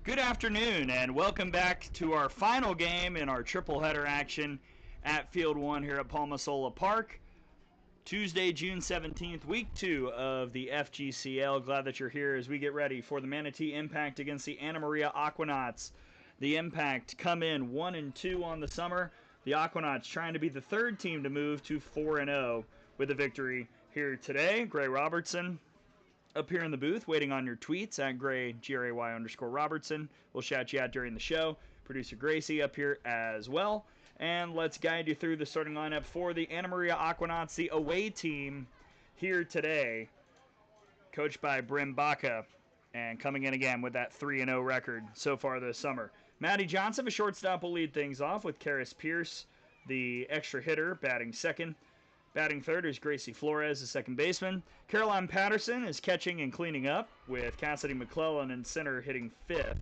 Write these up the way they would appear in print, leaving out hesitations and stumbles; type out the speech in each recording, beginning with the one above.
Good afternoon, and welcome back to our final game in our triple header action at Field 1 here at Palmasola Park. Tuesday, June 17th, week 2 of the FGCL. Glad that you're here as we get ready for the Manatee Impact against the Anna Maria Aquanauts. The Impact come in 1-2 on the summer. The Aquanauts trying to be the third team to move to 4-0 with a victory here today. Gray Robertson up here in the booth, waiting on your tweets at Gray, GRAY_Robertson. We'll shout you out during the show. Producer Gracie up here as well. And let's guide you through the starting lineup for the Anna Maria Aquanauts, the away team here today, coached by Brim Baca, and coming in again with that 3-0 record so far this summer. Maddie Johnson, a shortstop, will lead things off with Karis Pierce, the extra hitter, batting second. Batting third is Gracie Flores, the second baseman. Caroline Patterson is catching and cleaning up, with Cassidy McClellan in center hitting fifth.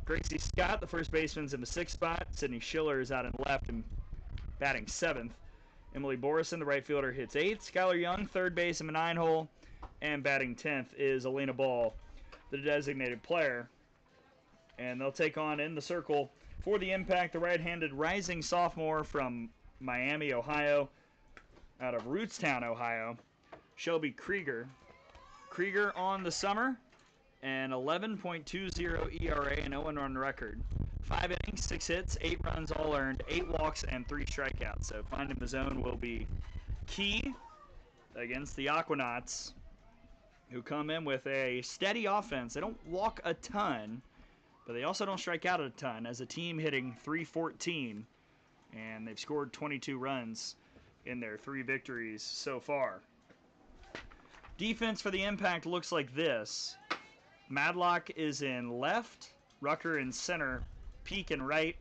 Gracie Scott, the first baseman's in the sixth spot. Sydney Schiller is out in left and batting seventh. Emily Borison, the right fielder, hits eighth. Skylar Young, third base in the 9-hole. And batting 10th is Elena Ball, the designated player. And they'll take on in the circle for the Impact, the right-handed rising sophomore from Miami, Ohio, out of Rootstown, Ohio, Shelby Krieger. Krieger on the summer, an 11.20 ERA and 0-run record. 5 innings, 6 hits, 8 runs all earned, 8 walks, and 3 strikeouts. So finding the zone will be key against the Aquanauts, who come in with a steady offense. They don't walk a ton, but they also don't strike out a ton, as a team hitting .314, and they've scored 22 runs in their 3 victories so far. Defense for the Impact looks like this. Madlock is in left, Rucker in center, Peak in right,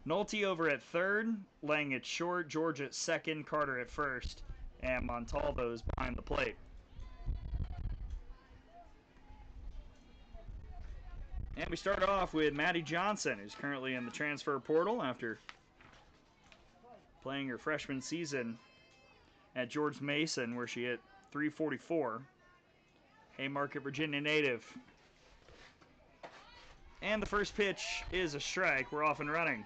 Nolte over at third, laying it short, George at second, Carter at first, and Montalvo's behind the plate. And we start off with Maddie Johnson, who's currently in the transfer portal after playing her freshman season at George Mason, where she hit .344. Haymarket, Virginia native. And the first pitch is a strike. We're off and running.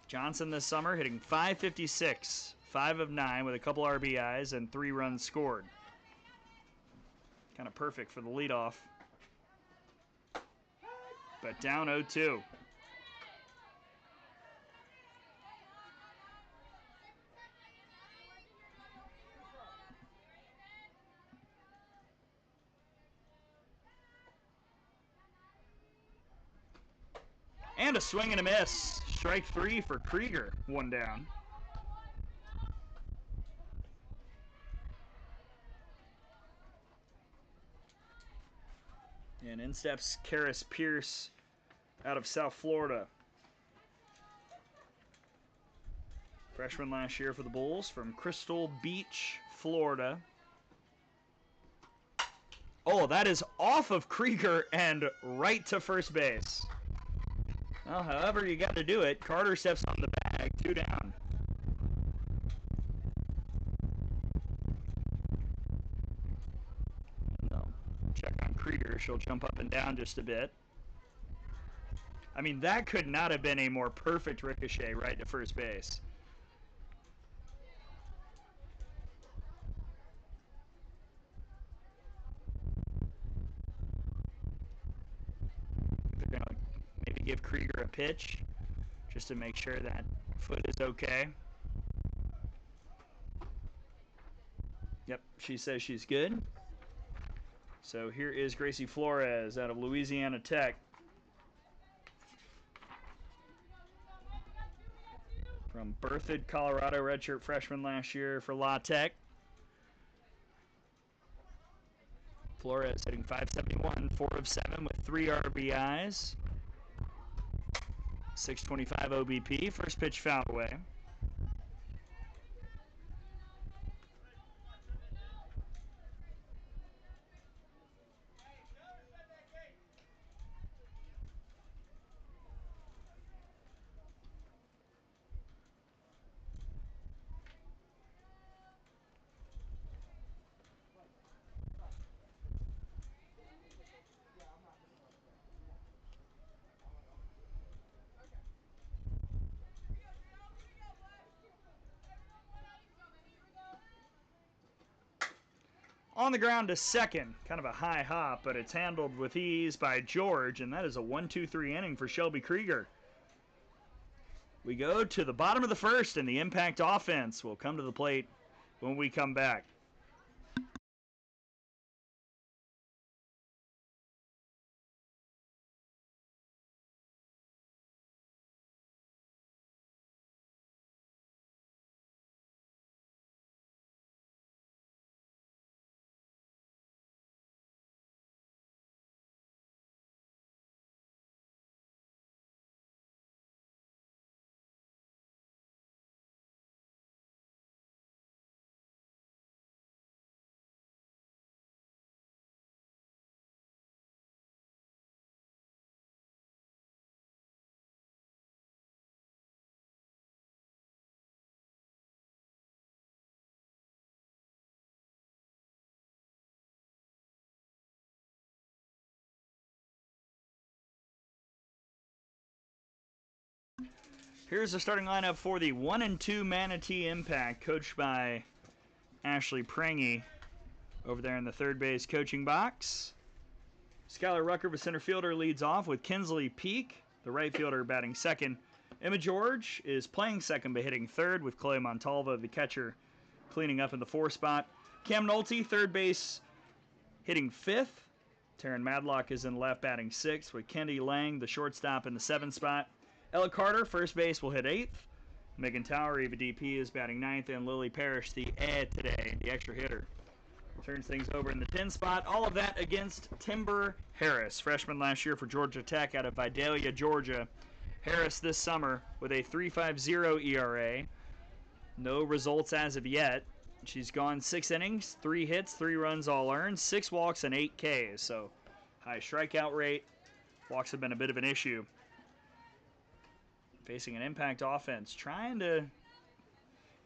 Johnson this summer hitting .556, 5 of 9 with a couple RBIs and 3 runs scored. Kind of perfect for the leadoff. But down 0-2. And a swing and a miss. Strike 3 for Krieger. 1 down. And in steps Karis Pierce out of South Florida. Freshman last year for the Bulls from Crystal Beach, Florida. Oh, that is off of Krieger and right to first base. Well, however you got to do it, Carter steps on the bag, 2 down. No, check on Krieger. She'll jump up and down just a bit. I mean, that could not have been a more perfect ricochet right to first base. They're going to maybe give Krieger a pitch just to make sure that foot is okay. Yep, she says she's good. So here is Gracie Flores out of Louisiana Tech. From Berthoud, Colorado, redshirt freshman last year for La Tech. Flores hitting .571, 4 of 7 with 3 RBIs. 625 OBP. First pitch fouled away. On the ground to second. Kind of a high hop, but it's handled with ease by George, and that is a 1-2-3 inning for Shelby Krieger. We go to the bottom of the first, and the Impact offense will come to the plate when we come back. Here's the starting lineup for the 1-2 Manatee Impact, coached by Ashley Prangy over there in the third base coaching box. Skylar Rucker, the center fielder, leads off with Kinsley Peak, the right fielder, batting second. Emma George is playing second but hitting third, with Chloe Montalva, the catcher, cleaning up in the 4 spot. Cam Nolte, third base, hitting fifth. Taryn Madlock is in left, batting sixth, with Kendi Lang, the shortstop, in the 7 spot. Ella Carter, first base, will hit 8th. Megan Towery, the DP, is batting 9th, and Lily Parrish, the today, the extra hitter, turns things over in the 10 spot. All of that against Timber Harris, freshman last year for Georgia Tech out of Vidalia, Georgia. Harris this summer with a 3.50 ERA. No results as of yet. She's gone 6 innings, 3 hits, 3 runs all earned, 6 walks, and 8 Ks. So high strikeout rate. Walks have been a bit of an issue. Facing an Impact offense, trying to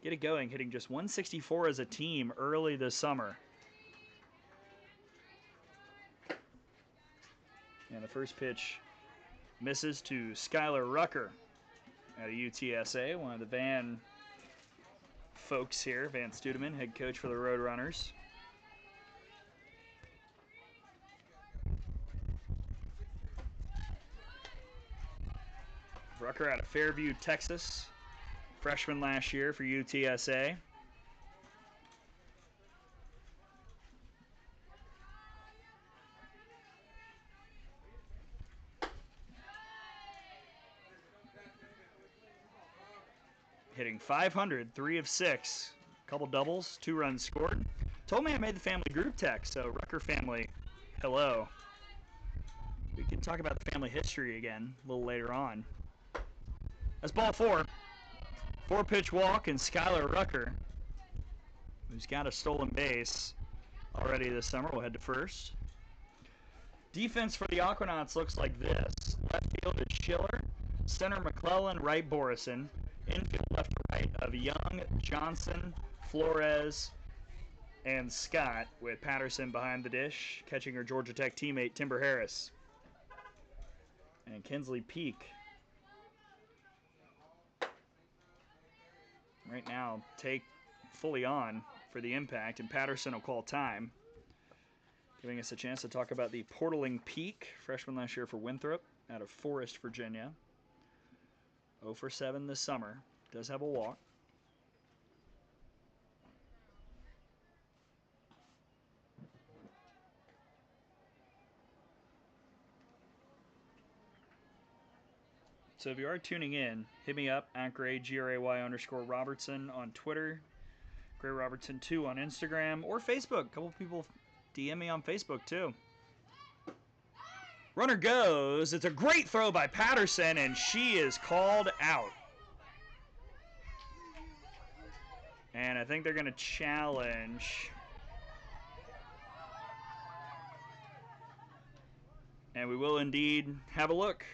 get it going, hitting just 164 as a team early this summer. And the first pitch misses to Skylar Rucker at a UTSA, one of the Van folks here, Van Studeman, head coach for the Roadrunners. Rucker out of Fairview, Texas, freshman last year for UTSA. Hitting .500, 3 of 6, couple doubles, 2 runs scored. Told me I made the family group text, so Rucker family, hello. We can talk about the family history again a little later on. That's ball 4. 4-pitch walk, and Skylar Rucker, who's got a stolen base already this summer, will head to first. Defense for the Aquanauts looks like this. Left field is Schiller, center McClellan, right Borison, infield left to right of Young, Johnson, Flores, and Scott, with Patterson behind the dish, catching her Georgia Tech teammate Timber Harris. And Kinsley Peak right now take fully on for the Impact, and Patterson will call time, giving us a chance to talk about the Portling Peak, freshman last year for Winthrop out of Forest, Virginia. 0 for 7 this summer. Does have a walk. So if you are tuning in, hit me up at Gray_Robertson on Twitter, Gray Robertson 2 on Instagram, or Facebook. A couple people DM me on Facebook too. Runner goes. It's a great throw by Patterson, and she is called out. And I think they're going to challenge. And we will indeed have a look.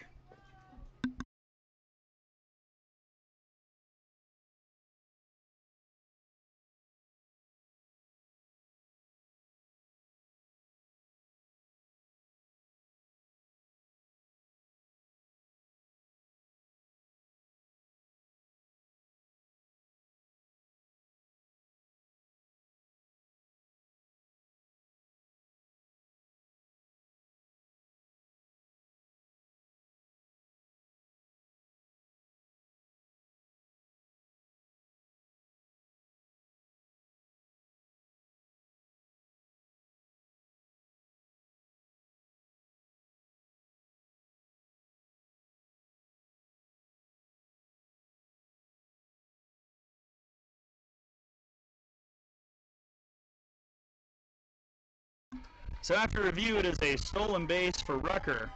So after review, it is a stolen base for Rucker.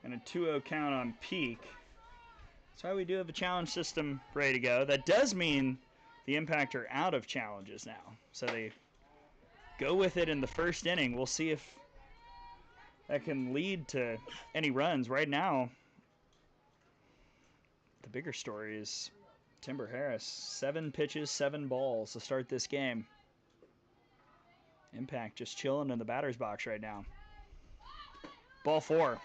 And a 2-0 count on Peak. So we do have a challenge system ready to go. That does mean the Impact are out of challenges now. So they go with it in the first inning. We'll see if that can lead to any runs. Right now, the bigger story is Timber Harris. 7 pitches, 7 balls to start this game. Impact just chilling in the batter's box right now. Ball 4.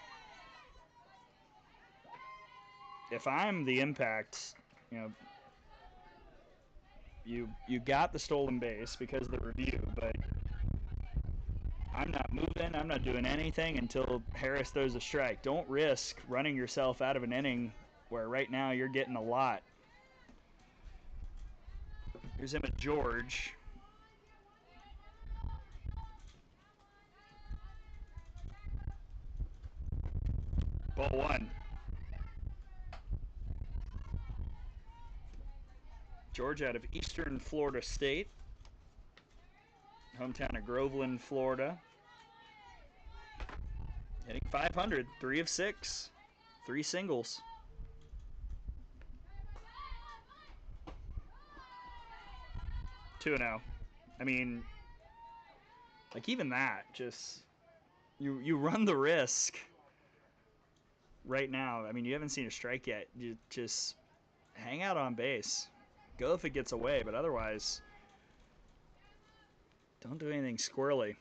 If I'm the Impact, you know, you got the stolen base because of the review, but I'm not moving, I'm not doing anything until Harris throws a strike. Don't risk running yourself out of an inning where right now you're getting a lot. Here's him at George. Ball 1. George out of Eastern Florida State. Hometown of Groveland, Florida. Hitting .500, 3 of 6, 3 singles. Two and 0. I mean, like even that, just you run the risk right now. I mean, you haven't seen a strike yet. You just hang out on base. Go if it gets away, but otherwise, don't do anything squirrely.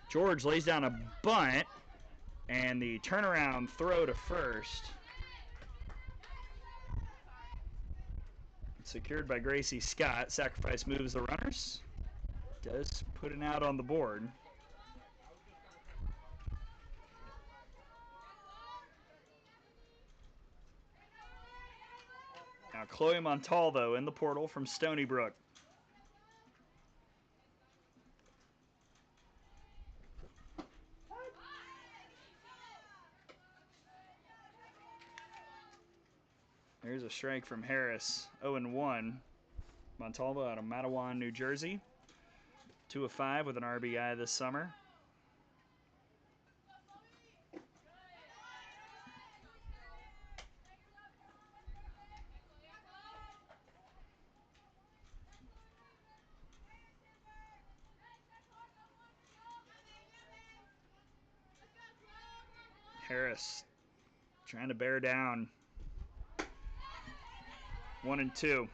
George lays down a bunt, and the turnaround throw to first. Secured by Gracie Scott. Sacrifice moves the runners. Does put an out on the board. Now Chloe Montalvo in the portal from Stony Brook. There's a strike from Harris. 0-1. Montalvo out of Matawan, New Jersey. 2 of 5 with an RBI this summer. Harris trying to bear down. 1-2.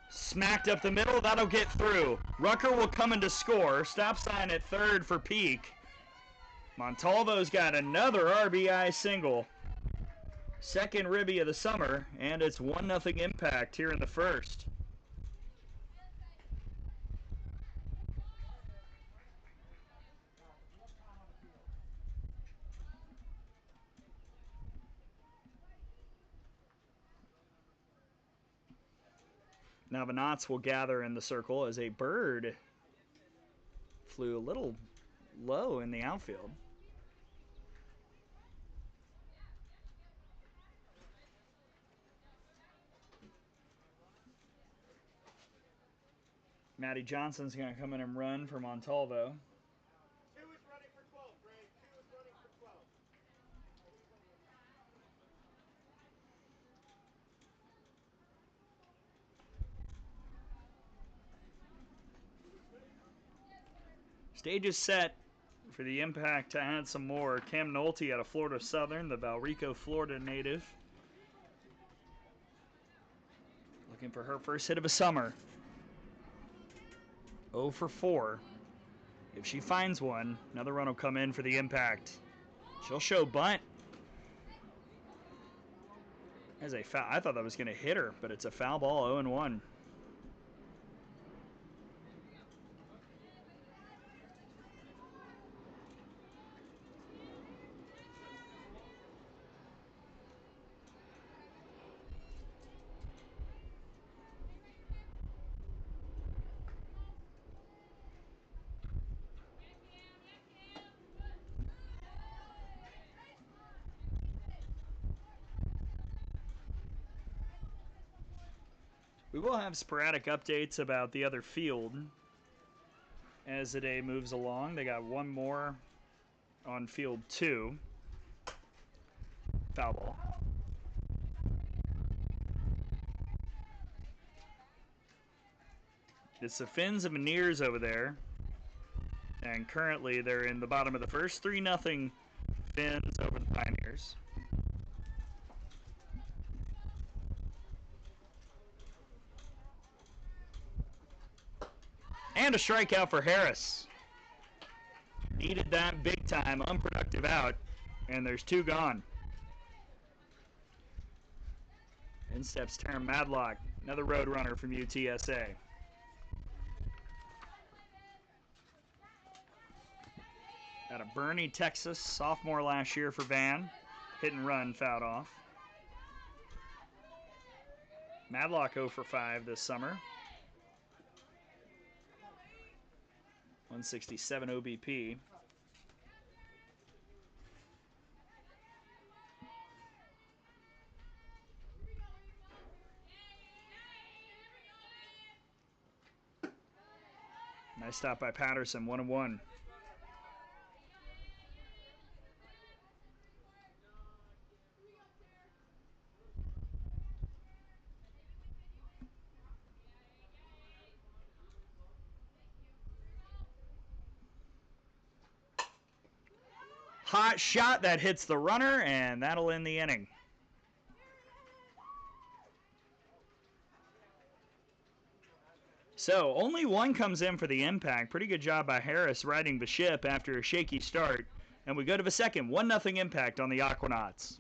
Smacked up the middle, that'll get through. Rucker will come in to score. Stop sign at third for Peak. Montalvo's got another RBI single. Second ribby of the summer, and it's 1-0 Impact here in the first. Now the Knots will gather in the circle as a bird flew a little low in the outfield. Matty Johnson's going to come in and run for Montalvo. 2 is running for 12, Greg. 2 is running for 12. Stage is set for the Impact to add some more. Cam Nolte out of Florida Southern, the Valrico, Florida native. Looking for her first hit of a summer. 0 for 4. If she finds one, another run will come in for the Impact. She'll show bunt. As a foul, I thought that was going to hit her, but it's a foul ball, 0-1. We will have sporadic updates about the other field as the day moves along. They got one more on field 2. Foul ball. It's the Finns and Veneers over there. And currently they're in the bottom of the first. 3-0 Finns over the Pioneers. And a strikeout for Harris. Needed that big time, unproductive out. And there's 2 gone. In steps Terran Madlock, another road runner from UTSA. Out of Bernie, Texas, sophomore last year for Van. Hit and run, fouled off. Madlock 0 for 5 this summer. 167 OBP. Nice stop by Patterson, 1-1. Hot shot that hits the runner, and that'll end the inning. So only 1 comes in for the impact. Pretty good job by Harris riding the ship after a shaky start. And we go to the second. 1-0 impact on the Aquanauts.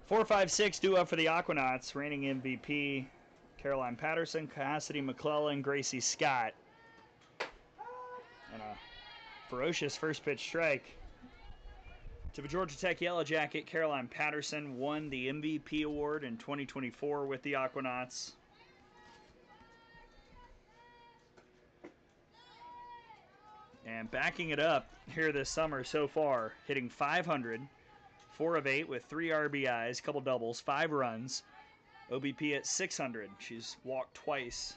Four, 5, 6 due up for the Aquanauts. Reigning MVP Caroline Patterson, Cassidy McClellan, Gracie Scott. And a ferocious first pitch strike to the Georgia Tech Yellow Jacket. Caroline Patterson won the MVP award in 2024 with the Aquanauts. And backing it up here this summer so far, hitting .500, 4 of 8 with 3 RBIs, couple doubles, 5 runs, OBP at .600. She's walked twice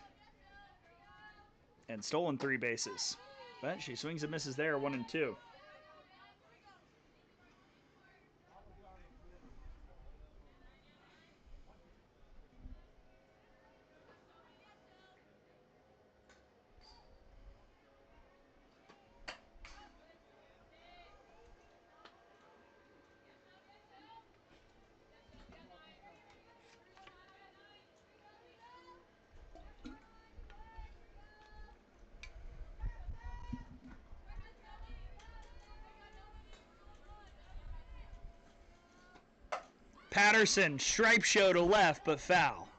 and stolen 3 bases. But she swings and misses there, 1 and 2. Patterson, stripe show to left, but foul.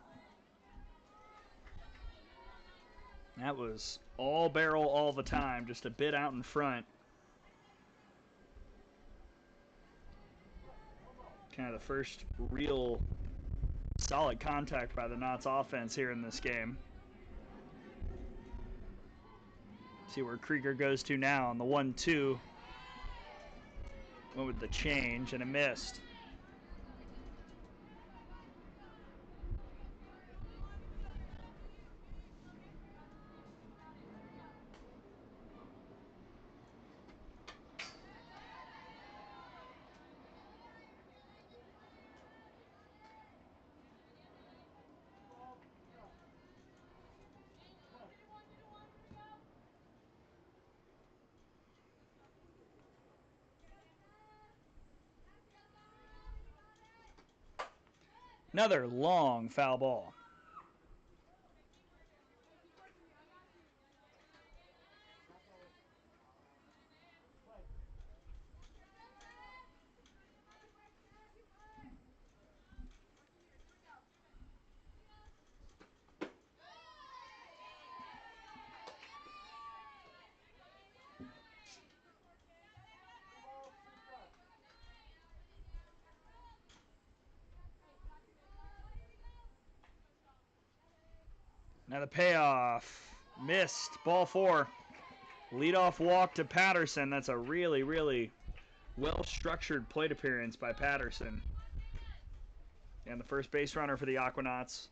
That was all barrel all the time, just a bit out in front. Kind of the first real solid contact by the Knots offense here in this game. See where Krieger goes to now on the 1-2. Went with the change and it missed. Another long foul ball. Now the payoff. Missed. Ball 4. Leadoff walk to Patterson. That's a really, really well-structured plate appearance by Patterson. And the first base runner for the Aquanauts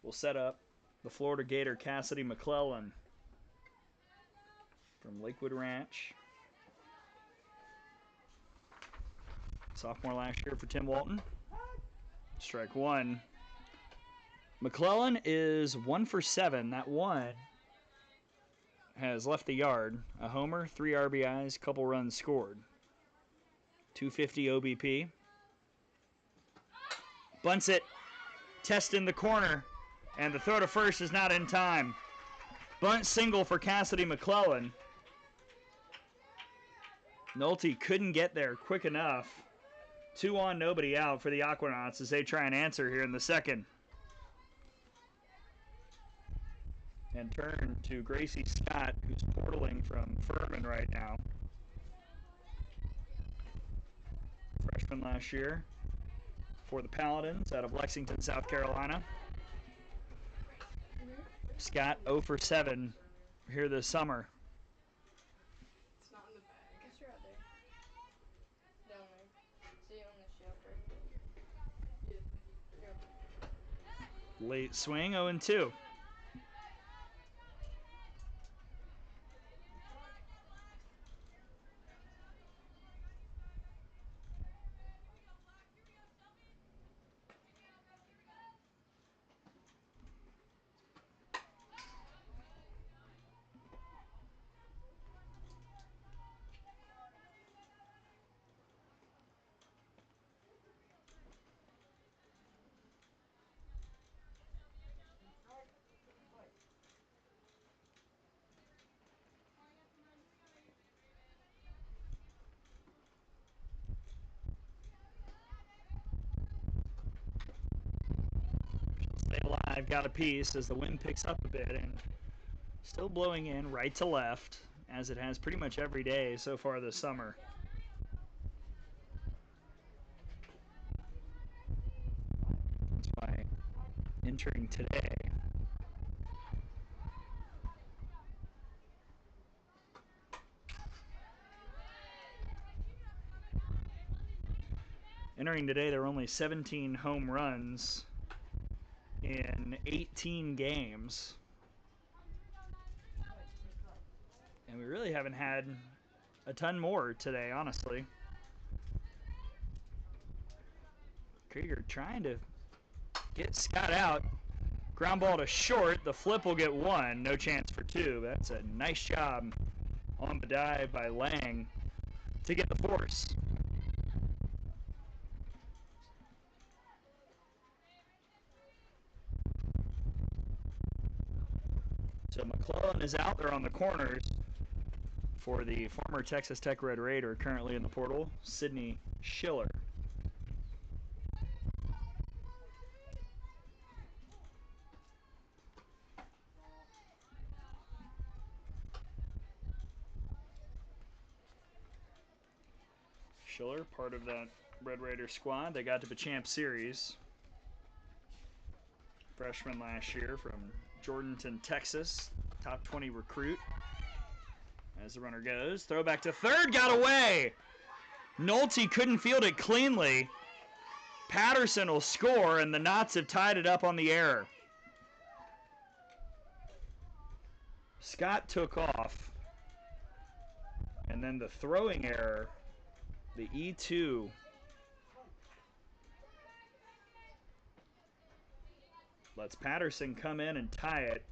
will set up the Florida Gator Cassidy McClellan from Lakewood Ranch. Sophomore last year for Tim Walton. Strike 1. McClellan is 1 for 7. That one has left the yard. A homer, 3 RBIs, couple runs scored. 250 OBP. Bunts it. Test in the corner. And the throw to first is not in time. Bunt single for Cassidy McClellan. Nolte couldn't get there quick enough. 2 on, nobody out for the Aquanauts as they try and answer here in the second. And turn to Gracie Scott, who's portaling from Furman right now. Freshman last year for the Paladins out of Lexington, South Carolina. Scott 0 for 7 here this summer. It's not in the bag. It's right there. Down there. See on the shelf right there. Yeah. Late swing, 0-2. Stay alive, got a piece as the wind picks up a bit and still blowing in right to left as it has pretty much every day so far this summer. That's why entering today. Entering today, there were only 17 home runs in 18 games. And we really haven't had a ton more today, honestly. Krieger trying to get Scott out. Ground ball to short. The flip will get 1. No chance for 2. That's a nice job on the dive by Lang to get the force. So McClellan is out there on the corners for the former Texas Tech Red Raider, currently in the portal, Sidney Schiller. Schiller, part of that Red Raider squad. They got to the Champ Series. Freshman last year from Jordanton, Texas. Top 20 recruit. as the runner goes. Throw back to third, got away. Nolte couldn't field it cleanly. Patterson will score, and the Knots have tied it up on the error. Scott took off, and then the throwing error, the E2. Lets Patterson come in and tie it.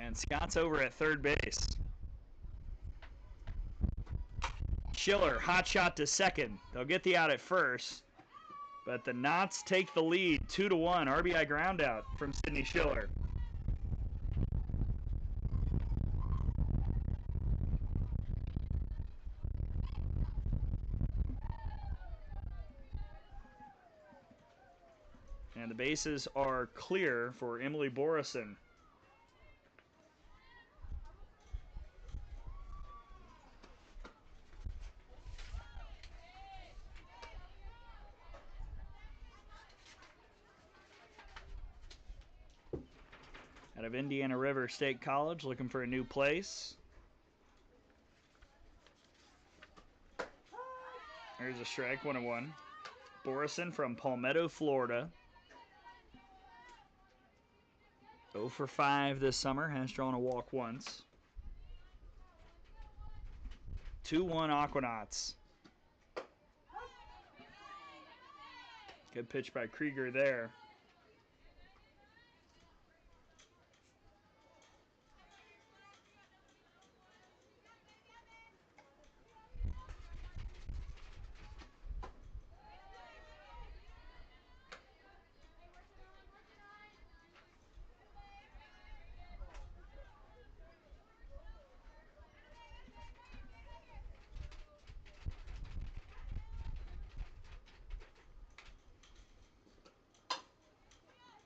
And Scott's over at third base. Schiller, hot shot to second. They'll get the out at first, but the Knots take the lead 2-1. RBI ground out from Sidney Schiller. And the bases are clear for Emily Borison. Out of Indiana River State College, looking for a new place. There's a strike, 1-1. Borison from Palmetto, Florida. 0 for 5 this summer, has drawn a walk once. 2-1 Aquanauts. Good pitch by Krieger there.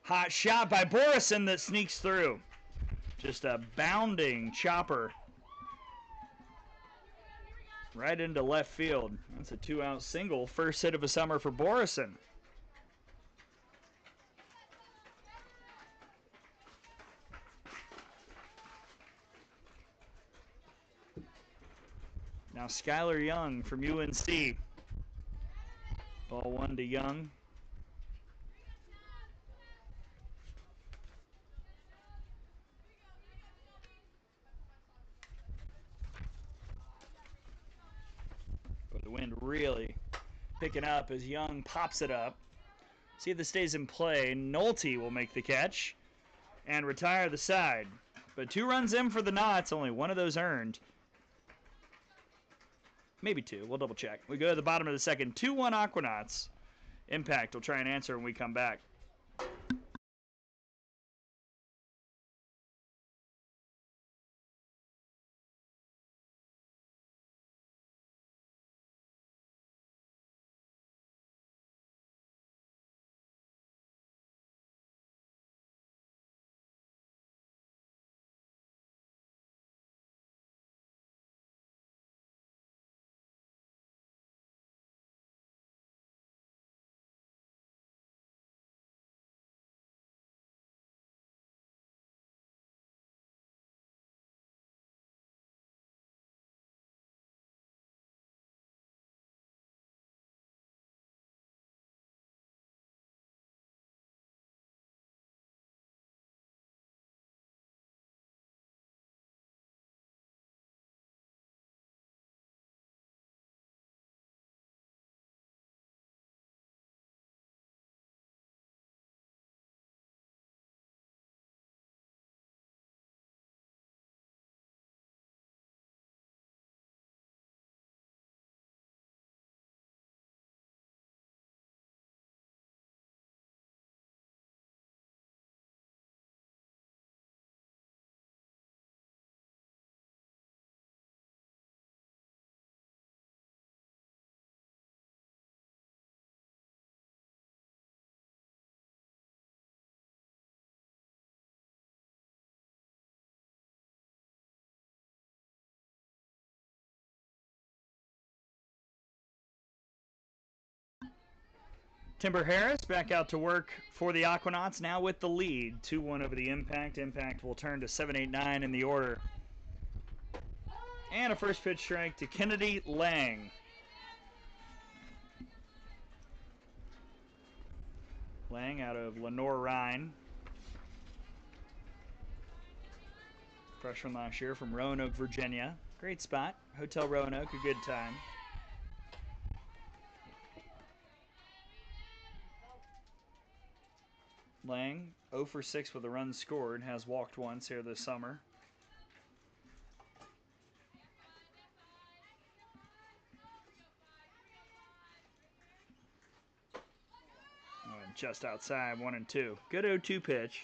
Hot shot by Borison that sneaks through. Just a bounding chopper right into left field. That's a 2-out single. First hit of the summer for Borison. Now Skylar Young from UNC. Ball 1 to Young. But the wind really picking up as Young pops it up. See if this stays in play. Nolte will make the catch and retire the side. But 2 runs in for the Knots, only 1 of those earned. Maybe 2. We'll double check. We go to the bottom of the second. 2-1 Aquanauts. Impact will try and answer when we come back. Timber Harris back out to work for the Aquanauts, now with the lead. 2-1 over the Impact. Impact will turn to 7-8-9 in the order. And a first pitch strike to Kennedy Lang. Lang out of Lenore Rhine. Fresh from last year from Roanoke, Virginia. Great spot. Hotel Roanoke, a good time. Lang, 0 for 6 with a run scored, has walked once here this summer. Just outside, 1-2. Good 0-2 pitch.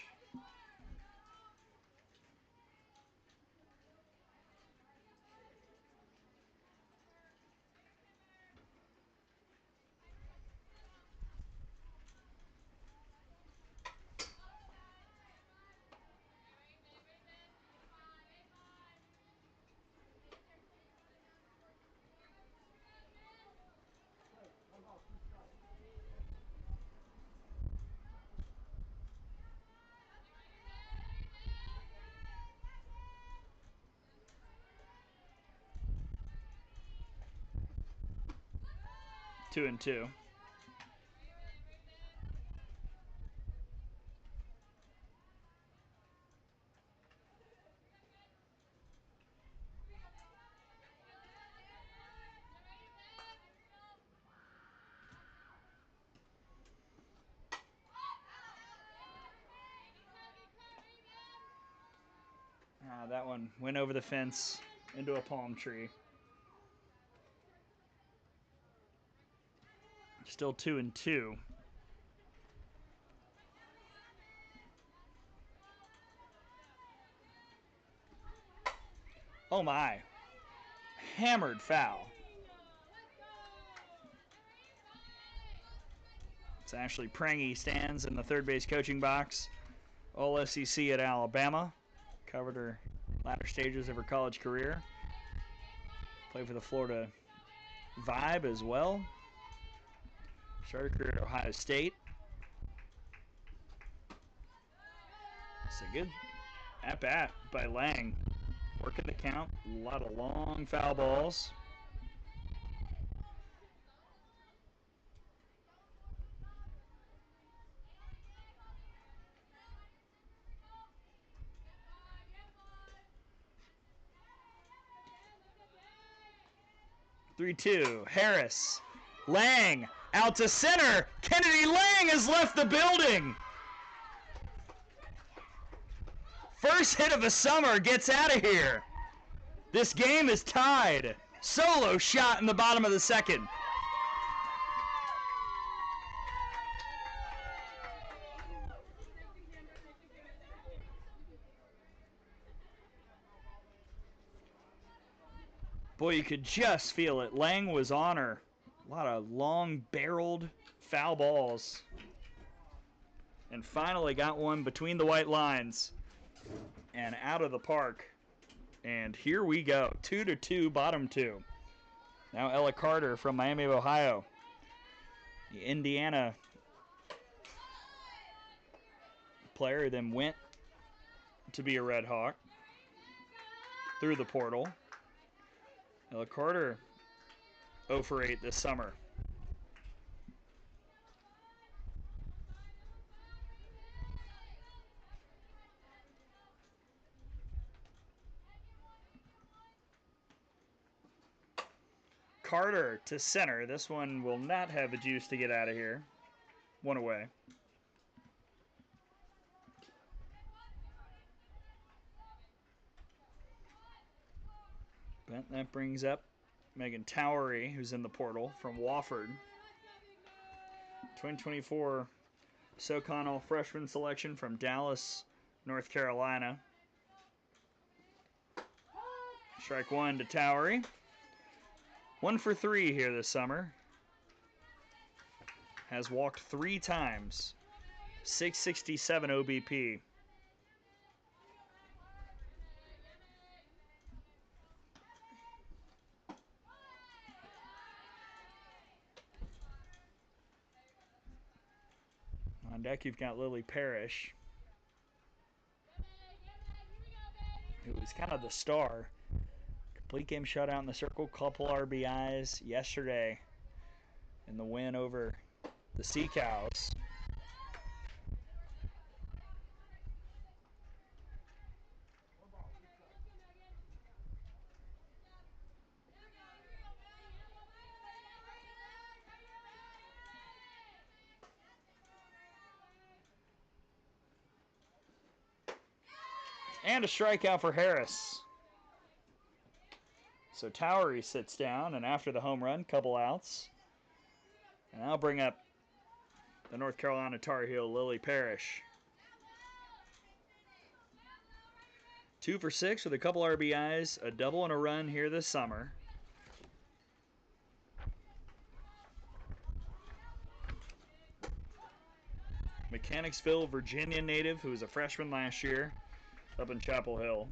Two and two. That one went over the fence into a palm tree. Still 2 and 2. Oh my. Hammered foul. It's Ashley Prangy stands in the third base coaching box. All SEC at Alabama. Covered her latter stages of her college career. Played for the Florida Vibe as well. Started career at Ohio State. It's a good at-bat by Lang. Working the count. A lot of long foul balls. Three-two. Harris. Lang out to center. Kennedy Lang has left the building. First hit of the summer gets out of here. This game is tied. Solo shot in the bottom of the second. Boy, you could just feel it. Lang was on her. A lot of long-barreled foul balls. And finally got one between the white lines and out of the park. And here we go. 2-2, bottom two. Now Ella Carter from Miami of Ohio. The Indiana player then went to be a Red Hawk through the portal. Ella Carter 0 for 8 this summer. Carter to center. This one will not have the juice to get out of here. One away. But that brings up Megan Towery, who's in the portal from Wofford. 2024 SoCon All Freshman selection from Dallas, North Carolina. Strike one to Towery. 1 for 3 here this summer. Has walked 3 times. 667 OBP. deck, you've got Lily Parrish, who was kind of the star. Complete game shutout in the circle, couple RBIs yesterday in the win over the Sea Cows. And a strikeout for Harris. So Towery sits down, and after the home run, couple outs. And I'll bring up the North Carolina Tar Heel, Lily Parrish. 2 for 6 with a couple RBIs, a double and a run here this summer. Mechanicsville, Virginia native, who was a freshman last year up in Chapel Hill.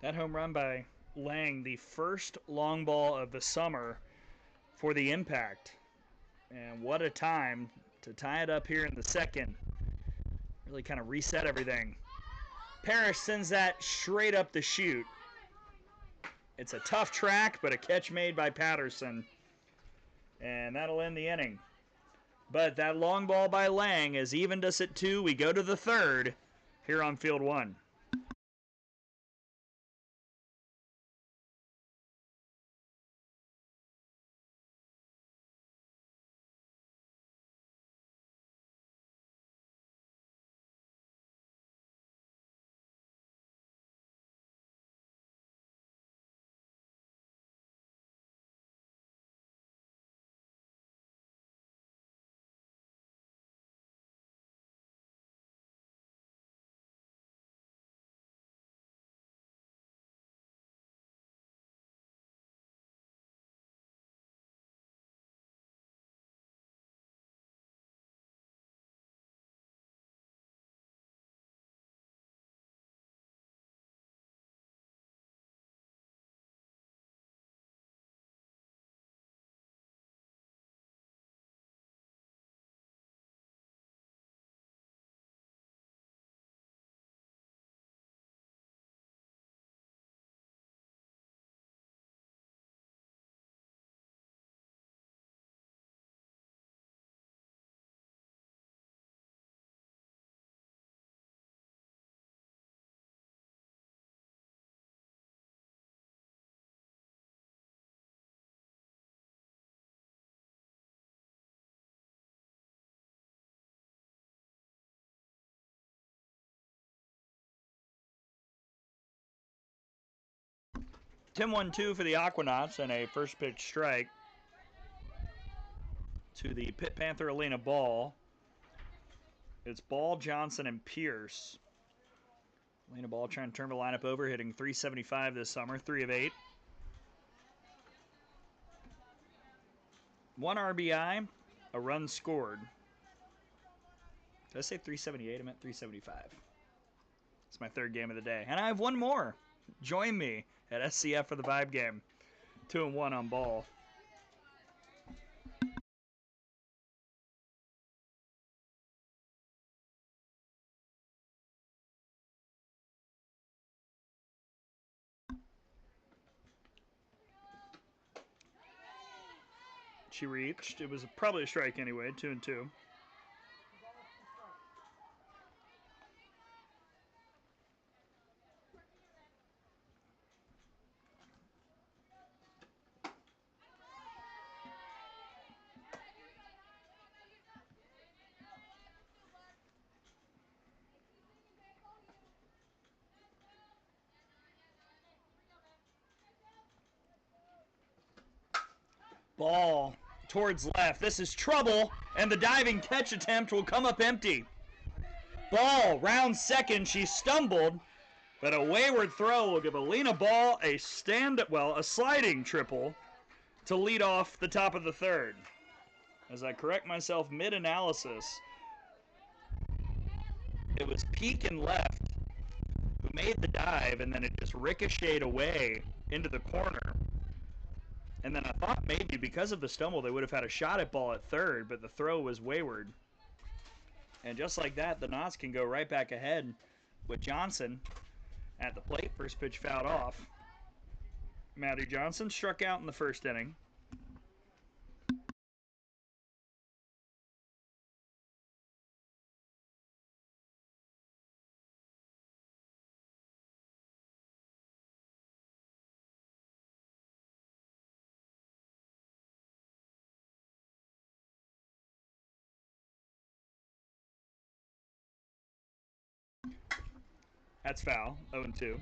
That home run by Lang, the first long ball of the summer for the Impact. And what a time to tie it up here in the second. Really kind of reset everything. Parrish sends that straight up the chute. It's a tough track, but a catch made by Patterson. And that'll end the inning. But that long ball by Lang has evened us at 2. We go to the third here on Field 1. Tim 1-2 for the Aquanauts and a first pitch strike to the Pitt Panther Elena Ball. It's Ball, Johnson, and Pierce. Elena Ball trying to turn the lineup over, hitting .375 this summer, 3 of 8. 1 RBI, a run scored. Did I say 378? I meant 375. It's my third game of the day. And I have one more. Join me at SCF for the Vibe game. 2-1 on Ball. She reached. It was probably a strike anyway, 2-2. Ball towards left. This is trouble, and the diving catch attempt will come up empty. Ball, round second. She stumbled, but a wayward throw will give Alina Ball a sliding triple to lead off the top of the third. As I correct myself mid-analysis, it was Peak and left who made the dive, and then it just ricocheted away into the corner. And then I thought maybe because of the stumble they would have had a shot at ball at third, but the throw was wayward. And just like that, the Knots can go right back ahead with Johnson at the plate. First pitch fouled off. Maddie Johnson struck out in the first inning. That's foul, 0-2.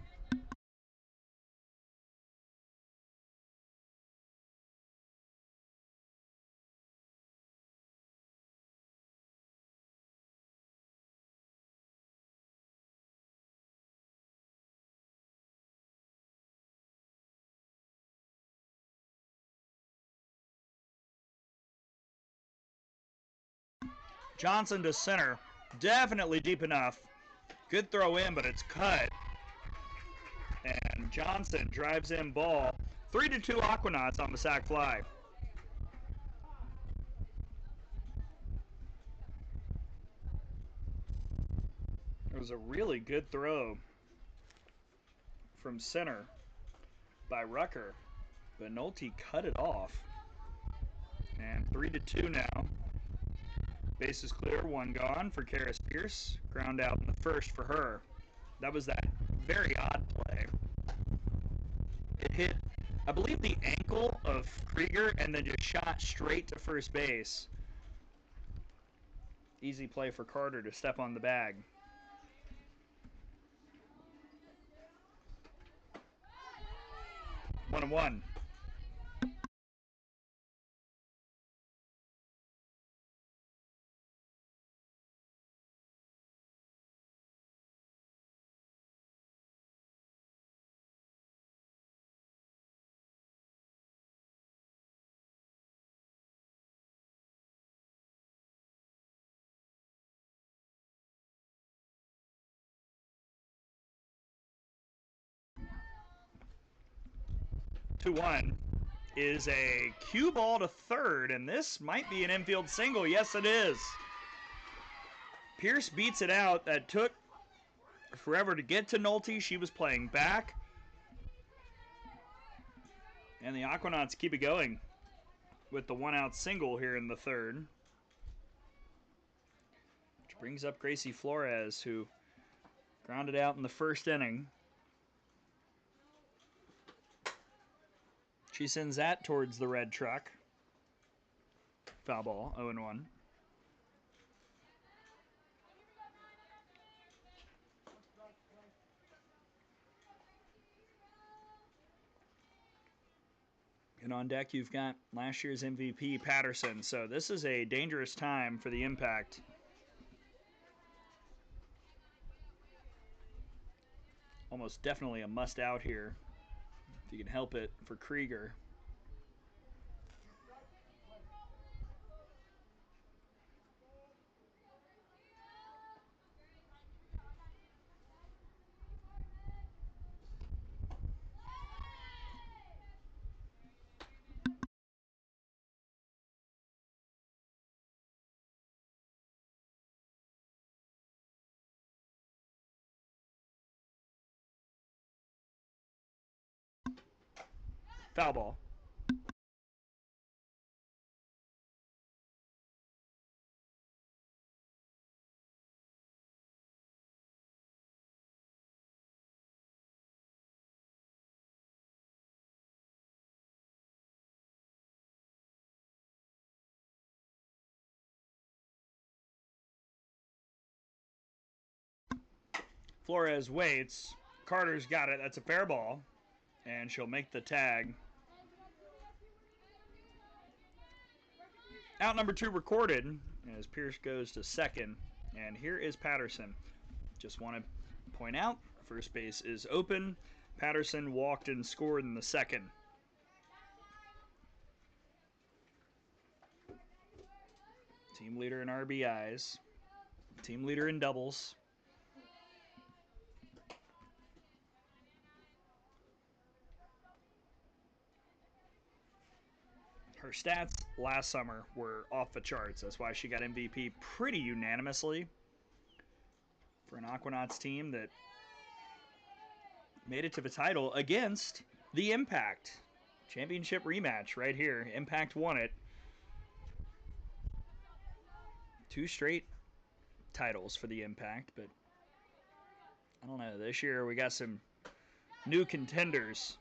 Johnson to center, definitely deep enough. Good throw in, but it's cut. And Johnson drives in ball. 3-2 Aquanauts on the sac fly. It was a really good throw from center by Rucker, but Nolte cut it off. And 3-2 now. Bases clear, one gone for Karis Pierce. Ground out in the first for her. That was that very odd play. It hit, I believe, the ankle of Krieger and then just shot straight to first base. Easy play for Carter to step on the bag. One and one. Two one is a cue ball to third, and this might be an infield single. Yes, it is. Pierce beats it out. That took forever to get to Nolte. She was playing back. And the Aquanauts keep it going with the one-out single here in the third. Which brings up Gracie Flores, who grounded out in the first inning. She sends that towards the red truck. Foul ball, 0-1. And on deck, you've got last year's MVP, Patterson. So this is a dangerous time for the Impact. Almost definitely a must-out here, if you can help it, for Krieger. Foul ball. Flores waits. Carter's got it. That's a fair ball. And she'll make the tag. Out number 2 recorded as Pierce goes to second. And here is Patterson. Just want to point out, first base is open. Patterson walked and scored in the second. Team leader in RBIs. Team leader in doubles. Her stats last summer were off the charts. That's why she got MVP pretty unanimously for an Aquanauts team that made it to the title against the Impact. Championship rematch right here. Impact won it. 2 straight titles for the Impact, but I don't know. This year we got some new contenders.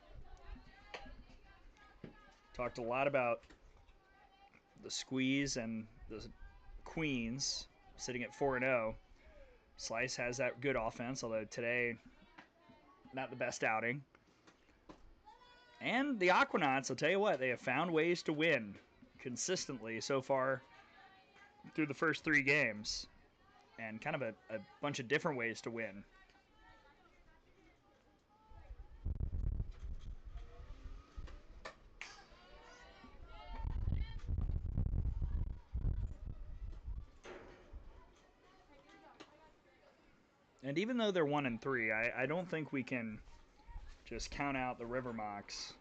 Talked a lot about the Squeeze and the Queens sitting at 4-0. Slice has that good offense, although today not the best outing. And the Aquanauts, I'll tell you what, they have found ways to win consistently so far through the first 3 games. And kind of a bunch of different ways to win. And even though they're 1-3, I don't think we can just count out the River Mocs.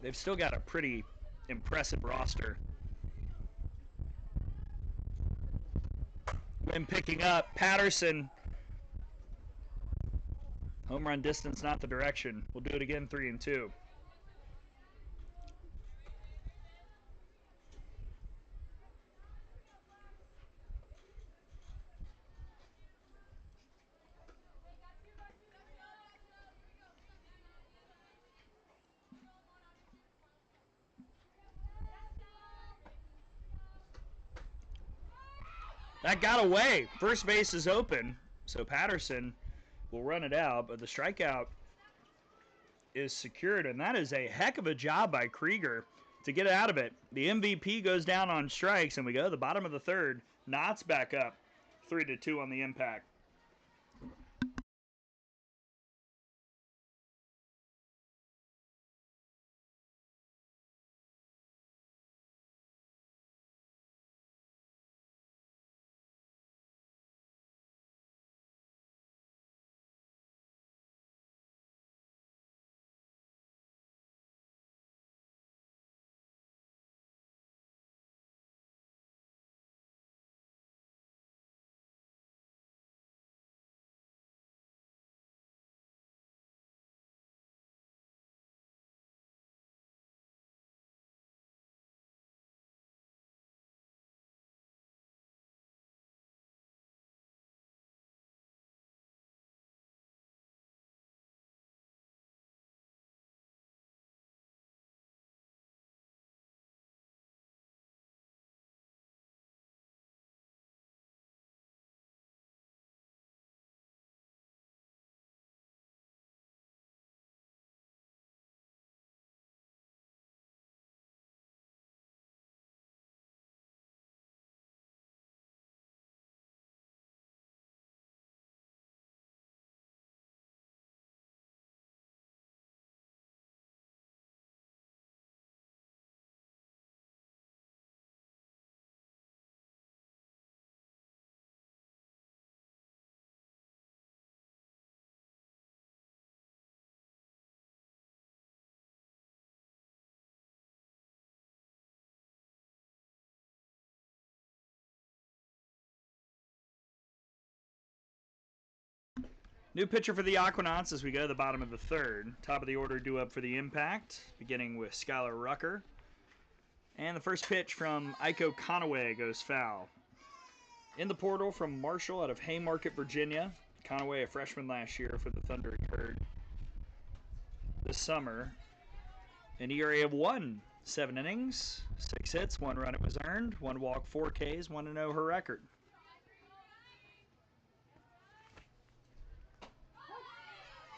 They've still got a pretty impressive roster. When picking up, Patterson. Home run distance, not the direction. We'll do it again, 3-2. That got away. First base is open, so Patterson will run it out, but the strikeout is secured, and that is a heck of a job by Krieger to get out of it. The MVP goes down on strikes, and we go to the bottom of the third. Knott's back up, 3-2 on the Impact. New pitcher for the Aquanauts as we go to the bottom of the third. Top of the order due up for the Impact, beginning with Skylar Rucker. And the first pitch from Iko Conaway goes foul. In the portal from Marshall out of Haymarket, Virginia. Conaway, a freshman last year for the Thunder Herd. This summer, an ERA of 1, 7 innings, 6 hits, 1 run it was earned, 1 walk, 4 Ks, 1-0 her record.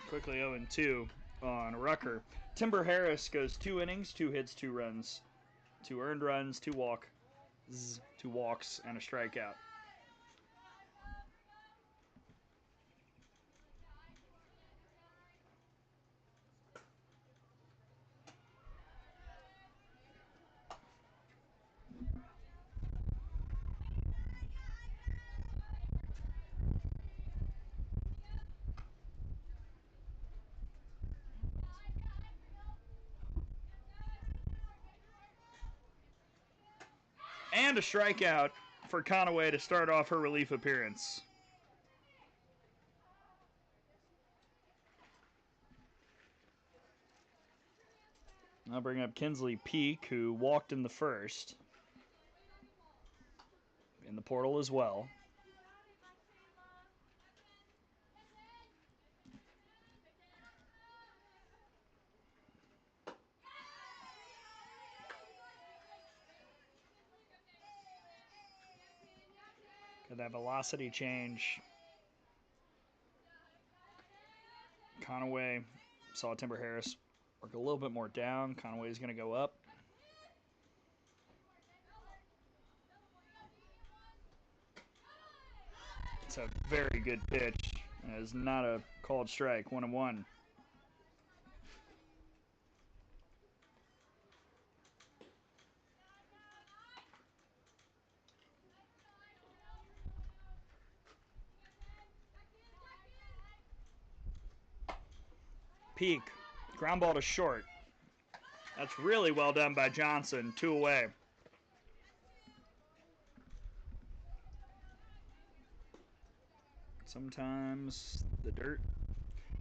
Quickly 0-2 on Rucker. Timber Harris goes 2 innings, 2 hits, 2 runs, 2 earned runs, 2 walk, 2 walks and a strikeout. And a strikeout for Conaway to start off her relief appearance. I'll bring up Kinsley Peak, who walked in the first. In the portal as well. Got that velocity change. Conaway saw Timber Harris work a little bit more down. Conaway is going to go up. It's a very good pitch. It is not a called strike. 1-1. Peak, ground ball to short. That's really well done by Johnson. 2 away. Sometimes the dirt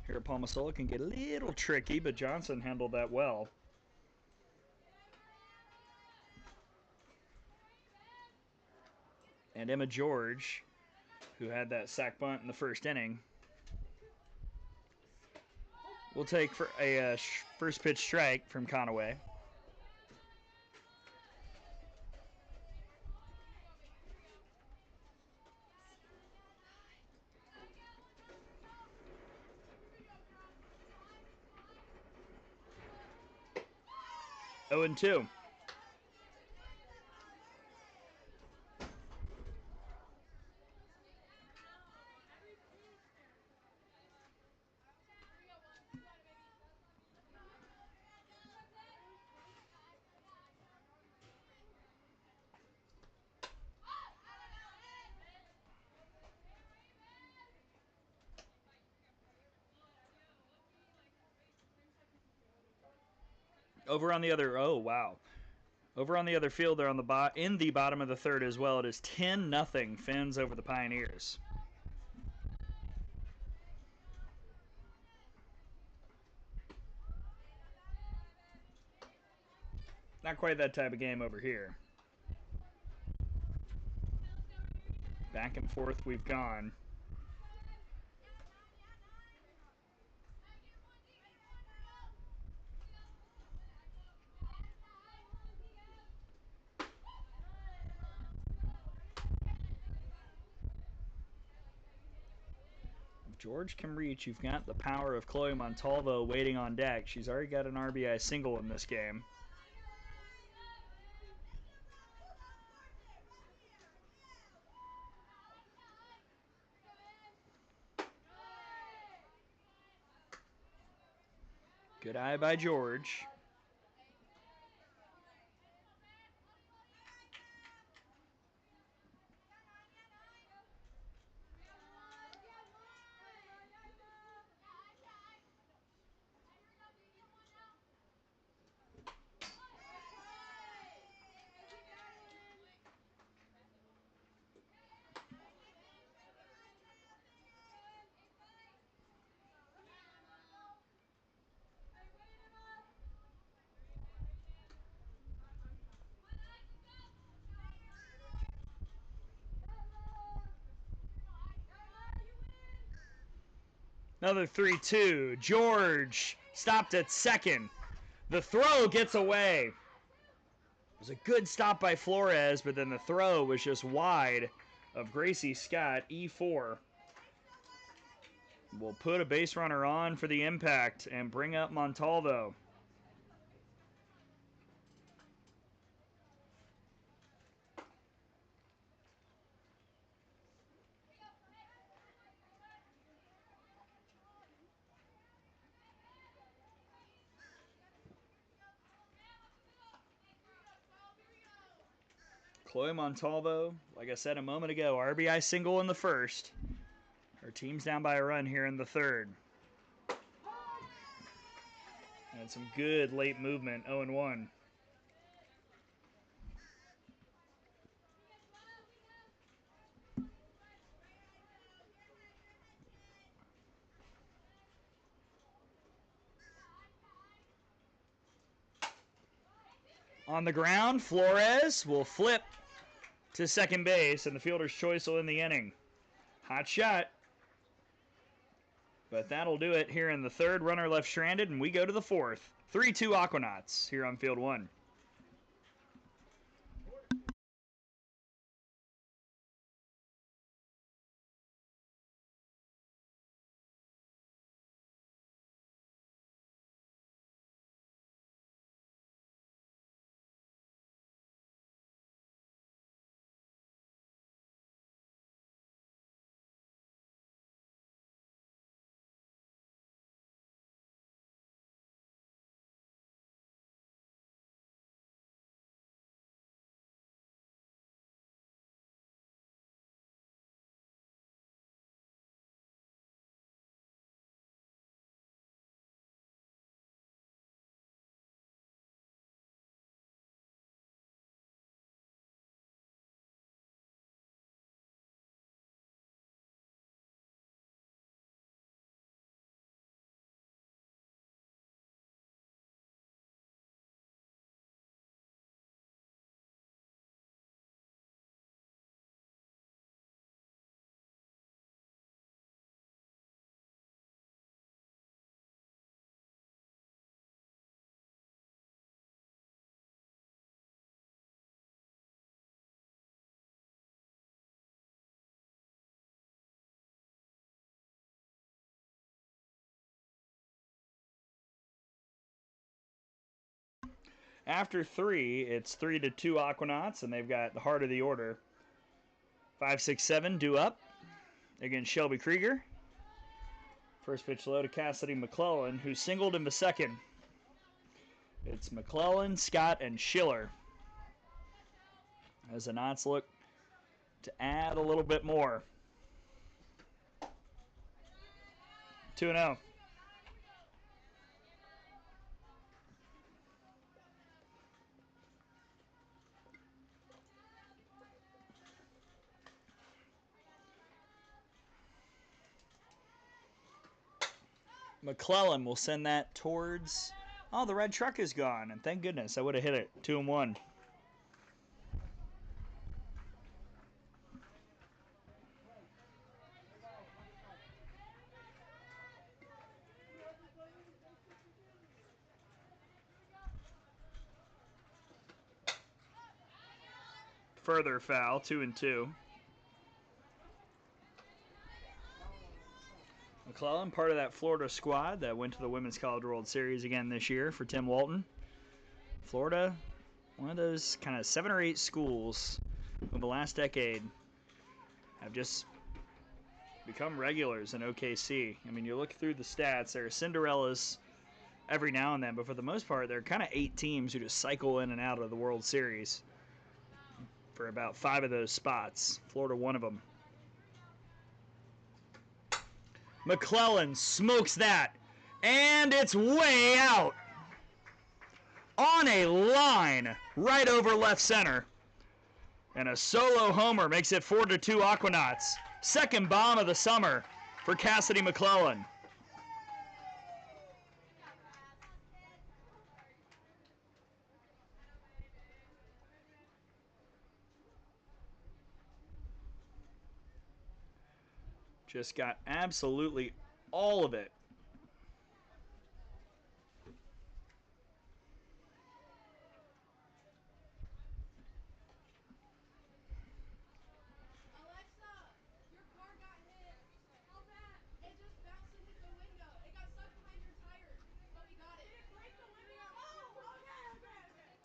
here at Palmasola can get a little tricky, but Johnson handled that well. And Emma George, who had that sac bunt in the first inning, will take for a first pitch strike from Conaway. Oh and 2. Over on the other, oh wow. Over on the other field, they're on the in the bottom of the third as well. It is 10-0 Finns over the Pioneers. Not quite that type of game over here. Back and forth we've gone. If George can reach, you've got the power of Chloe Montalvo waiting on deck. She's already got an RBI single in this game. Good eye by George. Another 3-2. George stopped at second. The throw gets away. It was a good stop by Flores, but then the throw was just wide of Gracie Scott. E4 will put a base runner on for the impact and bring up Montalvo. Chloe Montalvo, like I said a moment ago, RBI single in the first. Our team's down by a run here in the third. And some good late movement, 0-1. On the ground, Flores will flip to second base, and the fielder's choice will end the inning. Hot shot. But that'll do it here in the third. Runner left stranded, and we go to the fourth. 3-2 Aquanauts here on field one. After three, it's 3-2 Aquanauts, and they've got the heart of the order. 5, 6, 7 due up against Shelby Krieger. First pitch low to Cassidy McClellan, who singled into second. It's McClellan, Scott, and Schiller. As the Knots look to add a little bit more. 2-0. McClellan will send that towards... Oh, the red truck is gone, and thank goodness. I would have hit it. 2-1. Further foul, 2-2. McClellan, part of that Florida squad that went to the Women's College World Series again this year for Tim Walton. Florida, one of those kind of 7 or 8 schools of the last decade have just become regulars in OKC. I mean, you look through the stats, there are Cinderellas every now and then, but for the most part, there are kind of 8 teams who just cycle in and out of the World Series for about 5 of those spots. Florida, one of them. McClellan smokes that, and it's way out. On a line, right over left center. And a solo homer makes it 4-2 Aquanauts. Second bomb of the summer for Cassidy McClellan. Just got absolutely all of it.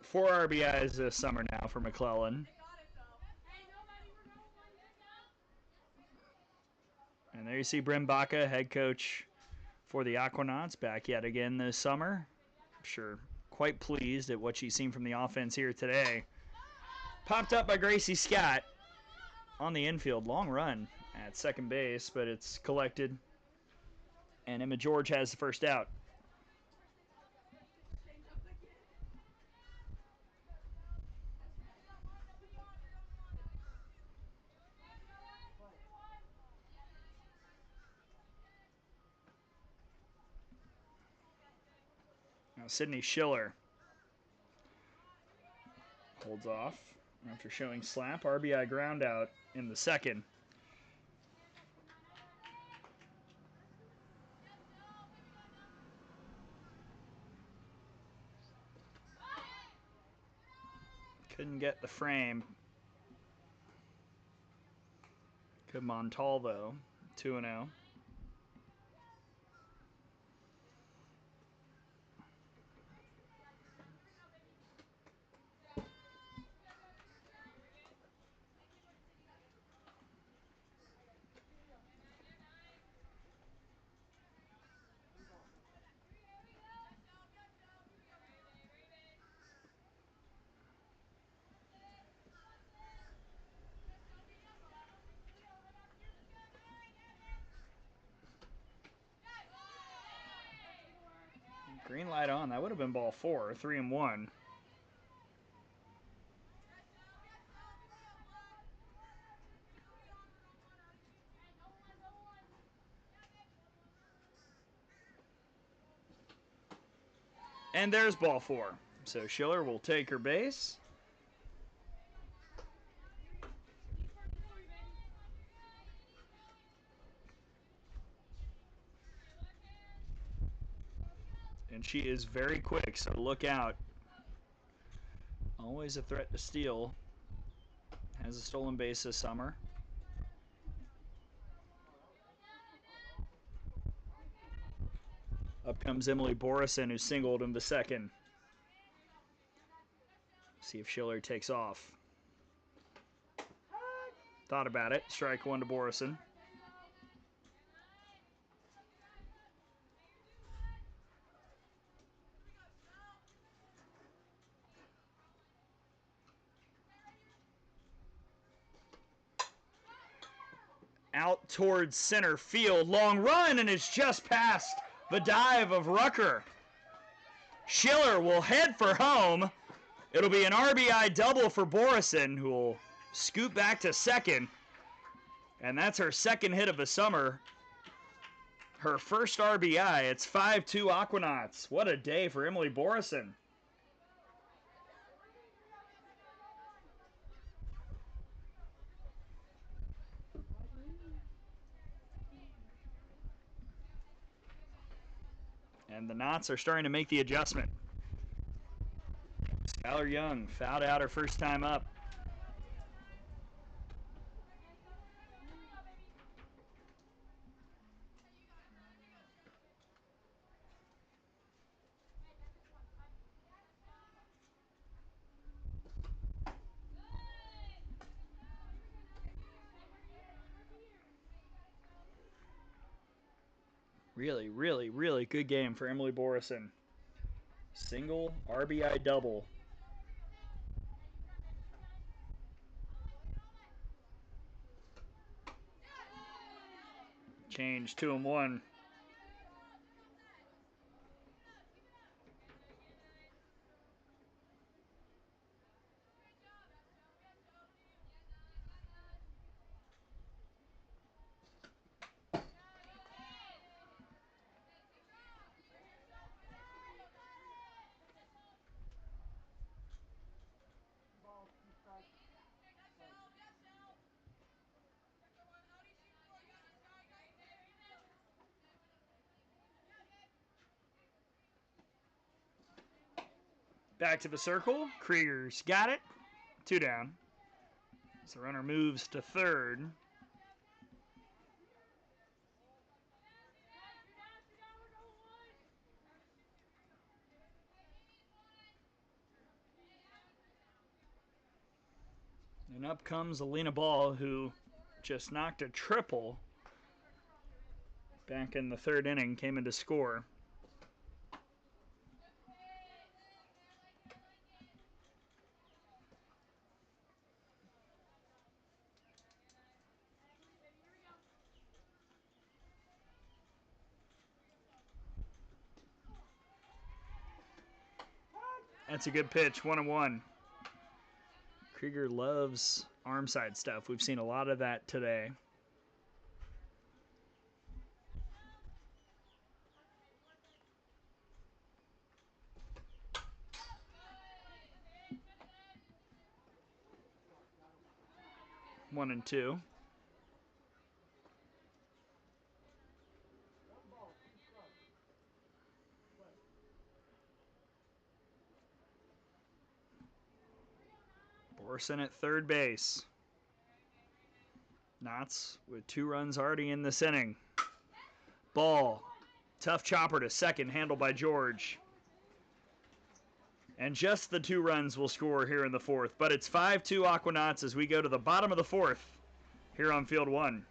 Four RBIs this summer now for McClellan. And there you see Brim Baca, head coach for the Aquanauts, back yet again this summer. I'm sure quite pleased at what she's seen from the offense here today. Popped up by Gracie Scott on the infield. Long run at second base, but it's collected. And Emma George has the first out. Now Sydney Schiller holds off after showing slap. RBI ground out in the second. Couldn't get the frame. Good Montalvo, 2-0. Green light on. That would have been ball 4, 3-1. And there's ball 4. So Schiller will take her base. And she is very quick, so look out. Always a threat to steal. Has a stolen base this summer. Up comes Emily Borison, who singled in the second. See if Schiller takes off. Thought about it. Strike one to Borison. Out towards center field. Long run, and it's just past the dive of Rucker. Schiller will head for home. It'll be an RBI double for Borison, who will scoot back to second. And that's her second hit of the summer. Her first RBI. It's 5-2 Aquanauts. What a day for Emily Borison. And the Knots are starting to make the adjustment. Skylar Young fouled out her first time up. Really, really, really good game for Emily Borison. Single, RBI double. Change 2-1. Back to the circle. Krieger's got it. 2 down. So the runner moves to third. And up comes Alina Ball, who just knocked a triple back in the third inning, came in to score. That's a good pitch, 1-1. Krieger loves arm side stuff. We've seen a lot of that today. One and two. Borson at third base. Knots with 2 runs already in this inning. Ball. Tough chopper to second, handled by George. And just the 2 runs will score here in the 4th. But it's 5-2 Aquanauts as we go to the bottom of the 4th here on Field 1.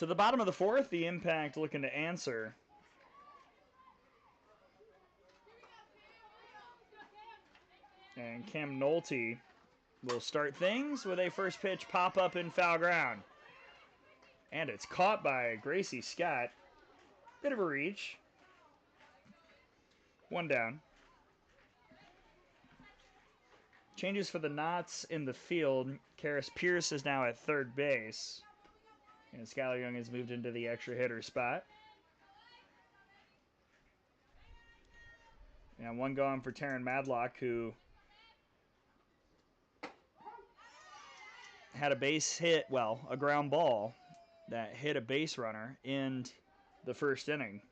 To the bottom of the 4th, the Impact looking to answer. And Cam Nolte will start things with a first pitch pop up in foul ground. And it's caught by Gracie Scott. Bit of a reach. 1 down. Changes for the Knots in the field. Karis Pierce is now at third base. And Skylar Young has moved into the extra hitter spot. And 1 gone for Taryn Madlock, who had a base hit, well, a ground ball that hit a base runner in the first inning.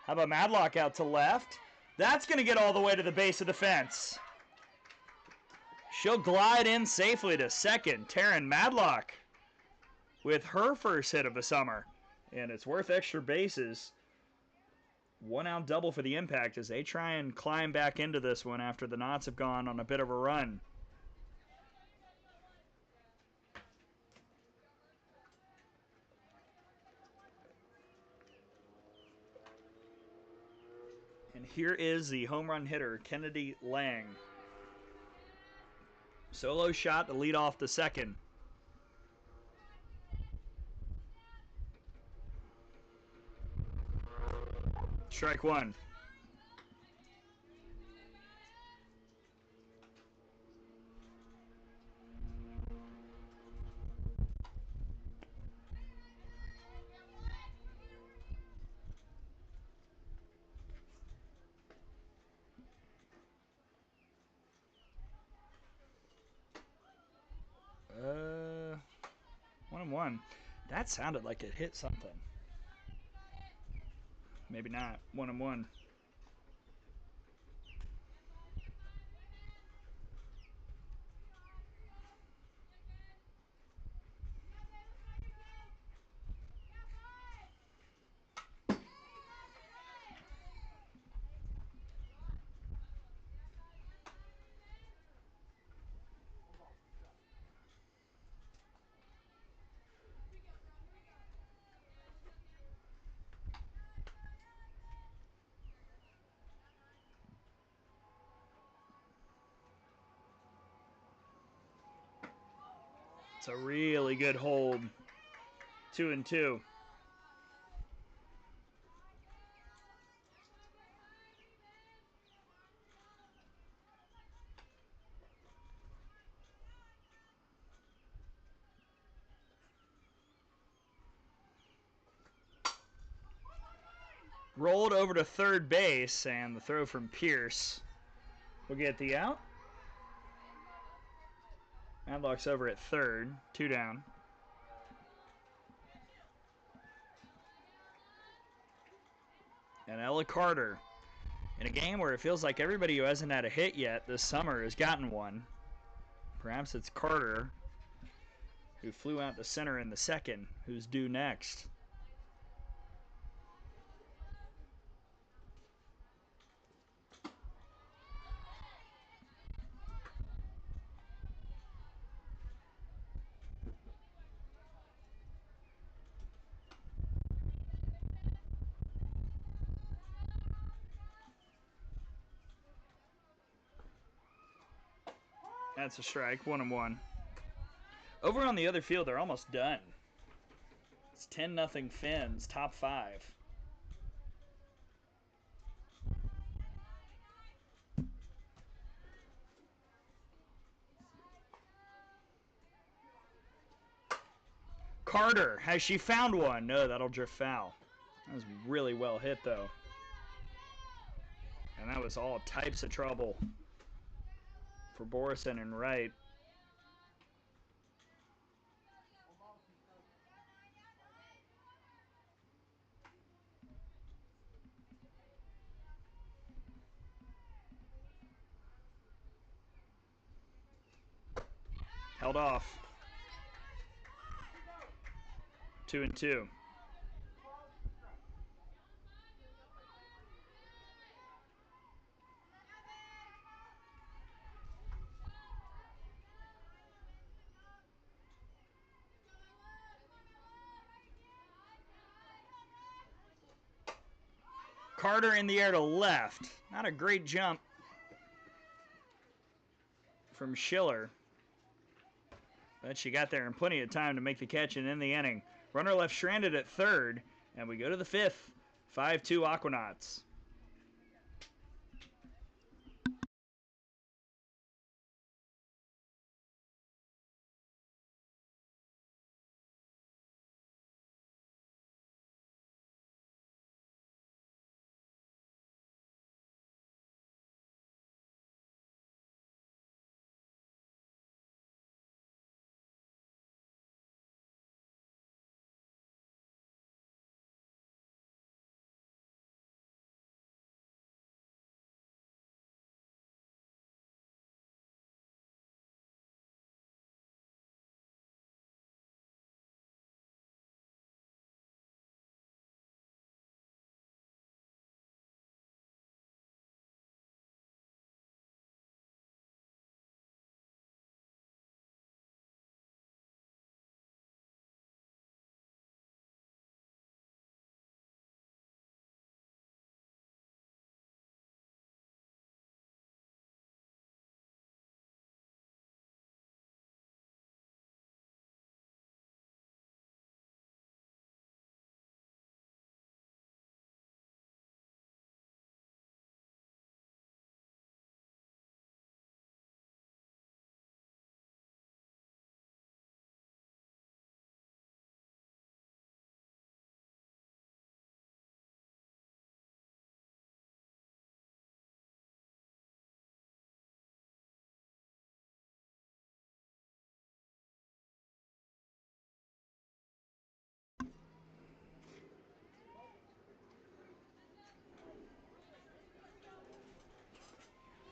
How about Madlock out to left? That's going to get all the way to the base of the fence. She'll glide in safely to second. Taryn Madlock with her first hit of the summer. And it's worth extra bases. 1 out double for the Impact as they try and climb back into this one after the Knots have gone on a bit of a run. And here is the home run hitter, Kennedy Lang. Solo shot to lead off the second. Strike 1. Uh, 1-1. That sounded like it hit something. Maybe not. 1-1. It's a really good hold. 2-2. Rolled over to third base, and the throw from Pierce will get the out. Madlock's over at third, 2 down. And Ella Carter, in a game where it feels like everybody who hasn't had a hit yet this summer has gotten one. Perhaps it's Carter, who flew out to center in the second, who's due next. That's a strike, 1-1. Over on the other field, they're almost done. It's 10-0 Finns, top 5. Carter, has she found one? No, that'll drift foul. That was really well hit, though. And that was all types of trouble for Borison and Wright. Held off. 2-2. Carter in the air to left. Not a great jump from Schiller. But she got there in plenty of time to make the catch and end the inning. Runner left stranded at third, and we go to the fifth. 5-2 Aquanauts.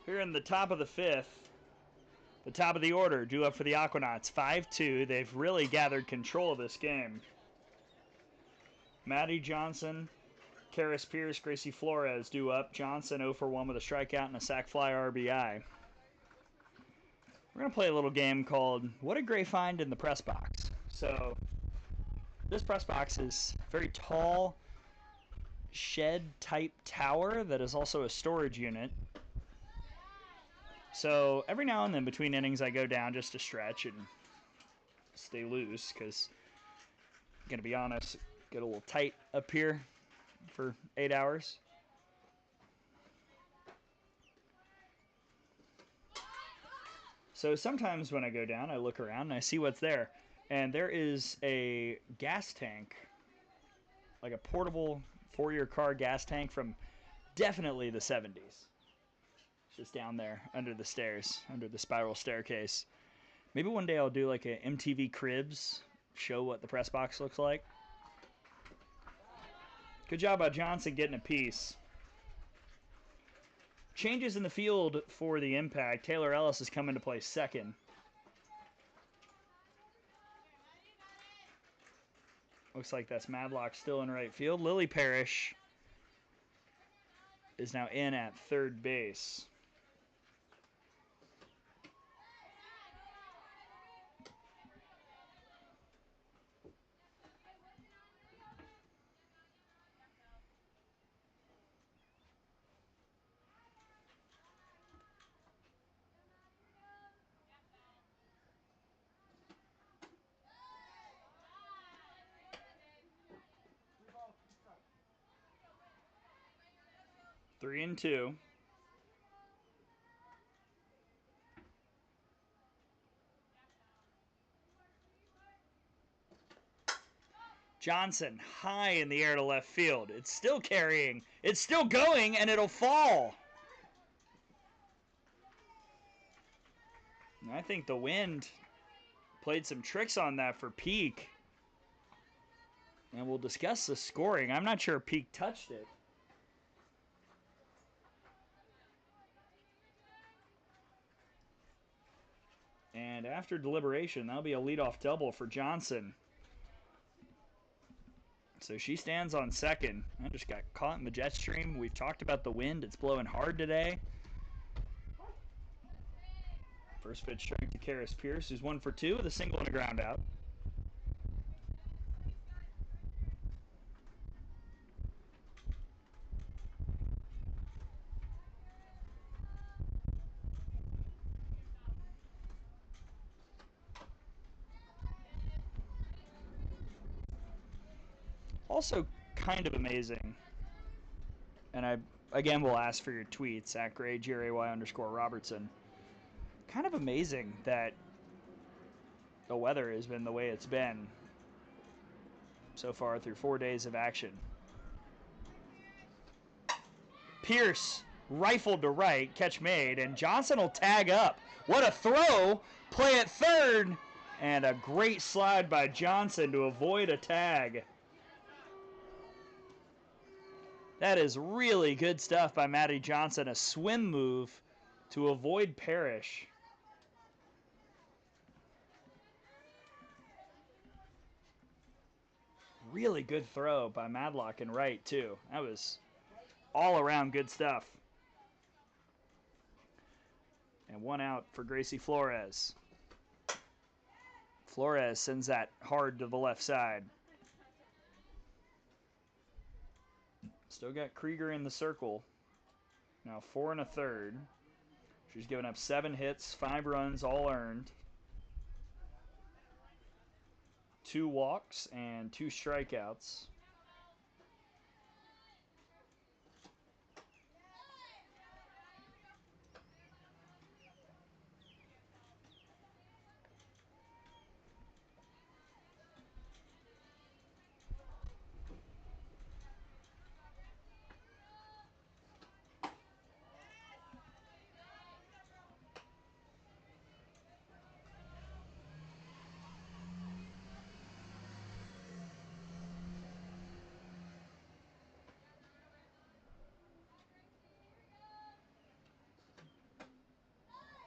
Here in the top of the fifth, the top of the order, due up for the Aquanauts. 5-2. They've really gathered control of this game. Maddie Johnson, Karis Pierce, Gracie Flores due up. Johnson 0 for 1 with a strikeout and a sac fly RBI. We're going to play a little game called What Did Gray Find in the Press Box? So this press box is a very tall shed-type tower that is also a storage unit. So every now and then between innings I go down just to stretch and stay loose because, gonna be honest, get a little tight up here for 8 hours. So sometimes when I go down, I look around and I see what's there. And there is a gas tank, like a portable 4-year car gas tank from definitely the 70s. It's just down there under the stairs, under the spiral staircase. Maybe one day I'll do like a MTV Cribs, show what the press box looks like. Good job by Johnson getting a piece. Changes in the field for the Impact. Taylor Ellis is coming to play second. Looks like that's Madlock still in right field. Lily Parrish is now in at third base. Three and two. Johnson high in the air to left field. It's still carrying. It's still going, and it'll fall. And I think the wind played some tricks on that for Peak. And we'll discuss the scoring. I'm not sure Peak touched it. And after deliberation, that'll be a leadoff double for Johnson. So she stands on second. I just got caught in the jet stream. We've talked about the wind. It's blowing hard today. First pitch strike to Karis Pierce, who's 1 for 2 with a single and a ground out. Also kind of amazing, and I again will ask for your tweets at GrayGRAY_Robertson. Kind of amazing that the weather has been the way it's been so far through 4 days of action. Pierce rifled to right, catch made, and Johnson will tag up. What a throw! Play at third, and a great slide by Johnson to avoid a tag. That is really good stuff by Maddie Johnson. A swim move to avoid Parrish. Really good throw by Madlock and right, too. That was all around good stuff. And 1 out for Gracie Flores. Flores sends that hard to the left side. Still got Krieger in the circle. Now 4 1/3. She's given up 7 hits, 5 runs, all earned. 2 walks and 2 strikeouts.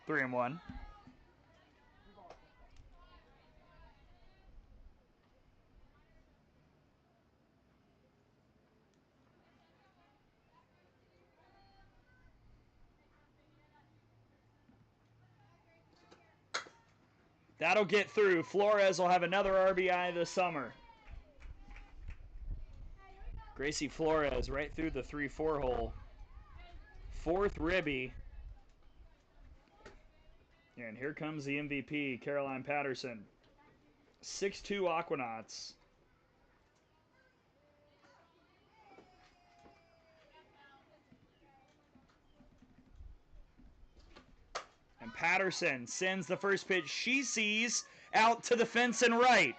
Three and one. That'll get through. Flores will have another RBI this summer. Gracie Flores right through the 3-4 hole. 4th ribby. And here comes the MVP, Caroline Patterson. 6-2 Aquanauts. And Patterson sends the first pitch she sees out to the fence and right.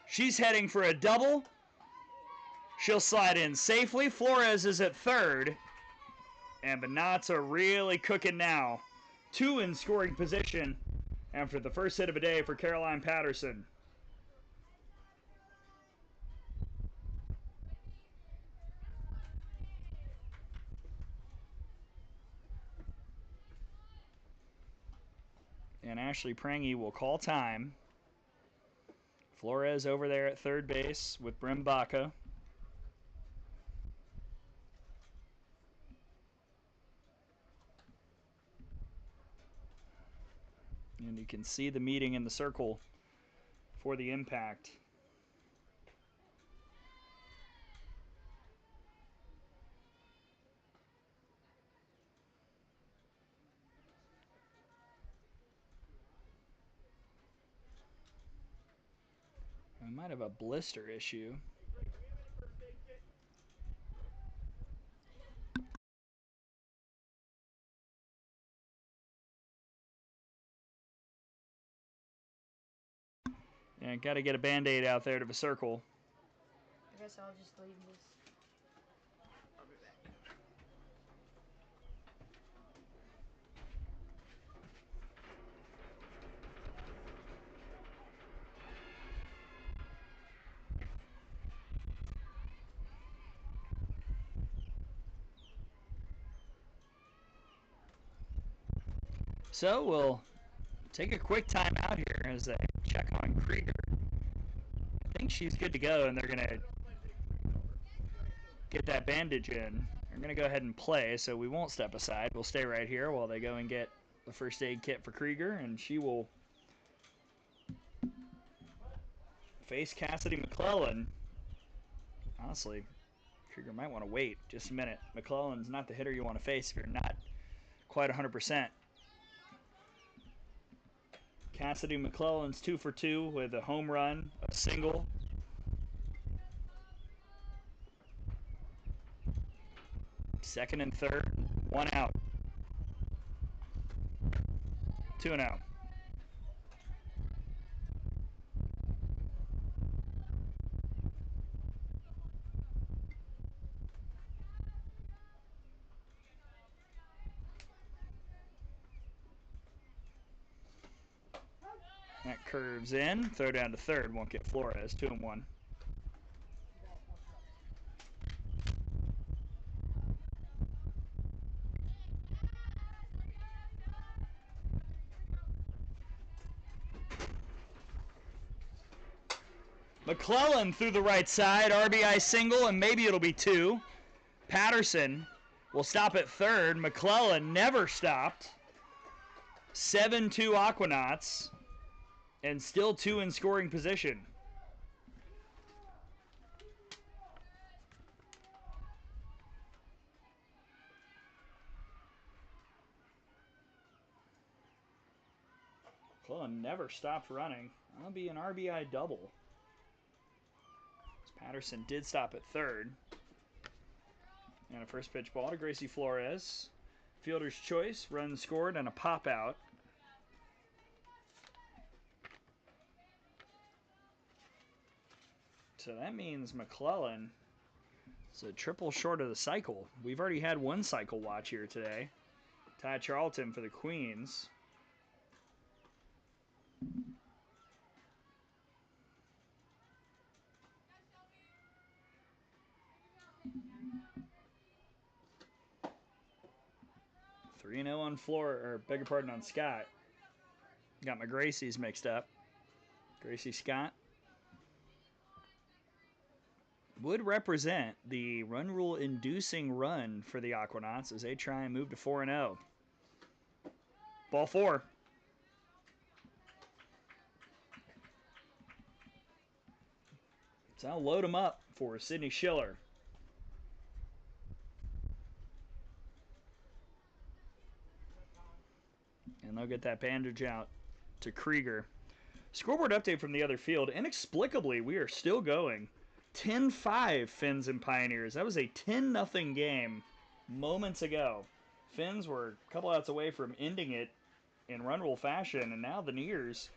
She's heading for a double. She'll slide in safely. Flores is at third. And Banats are really cooking now. 2 in scoring position after the first hit of a day for Caroline Patterson. And Ashley Prangy will call time. Flores over there at third base with Brim Baca. And you can see the meeting in the circle for the impact. We might have a blister issue. And got to get a Band-Aid out there to the circle. I guess I'll just leave this. I'll be back. So we'll take a quick time out here as they check on Krieger. I think she's good to go, and they're going to get that bandage in. They're going to go ahead and play, so we won't step aside. We'll stay right here while they go and get the first aid kit for Krieger, and she will face Cassidy McClellan. Honestly, Krieger might want to wait just a minute. McClellan's not the hitter you want to face if you're not quite 100%. Cassidy McClellan's 2 for 2 with a home run, a single. Second and third, 1 out. 2 and out. That curves in. Throw down to third. Won't get Flores. 2 and 1. McClellan through the right side. RBI single, and maybe it'll be 2. Patterson will stop at third. McClellan never stopped. 7-2 Aquanauts. And still 2 in scoring position. McClellan never stopped running. That'll be an RBI double. Patterson did stop at third. And a first pitch ball to Gracie Flores. Fielder's choice, run scored, and a pop out. So that means McClellan is a triple short of the cycle. We've already had 1 cycle watch here today. Ty Charlton for the Queens. Three 3-0 on floor, or beg your pardon, on Scott. Got my Gracies mixed up. Gracie Scott would represent the run rule inducing run for the Aquanauts as they try and move to 4-0. Ball 4. So I'll load them up for Sydney Schiller. And they'll get that bandage out to Krieger. Scoreboard update from the other field. Inexplicably, we are still going. 10-5 Finns and Pioneers. That was a 10-0 game moments ago. Finns were a couple outs away from ending it in run rule fashion, and now the Neers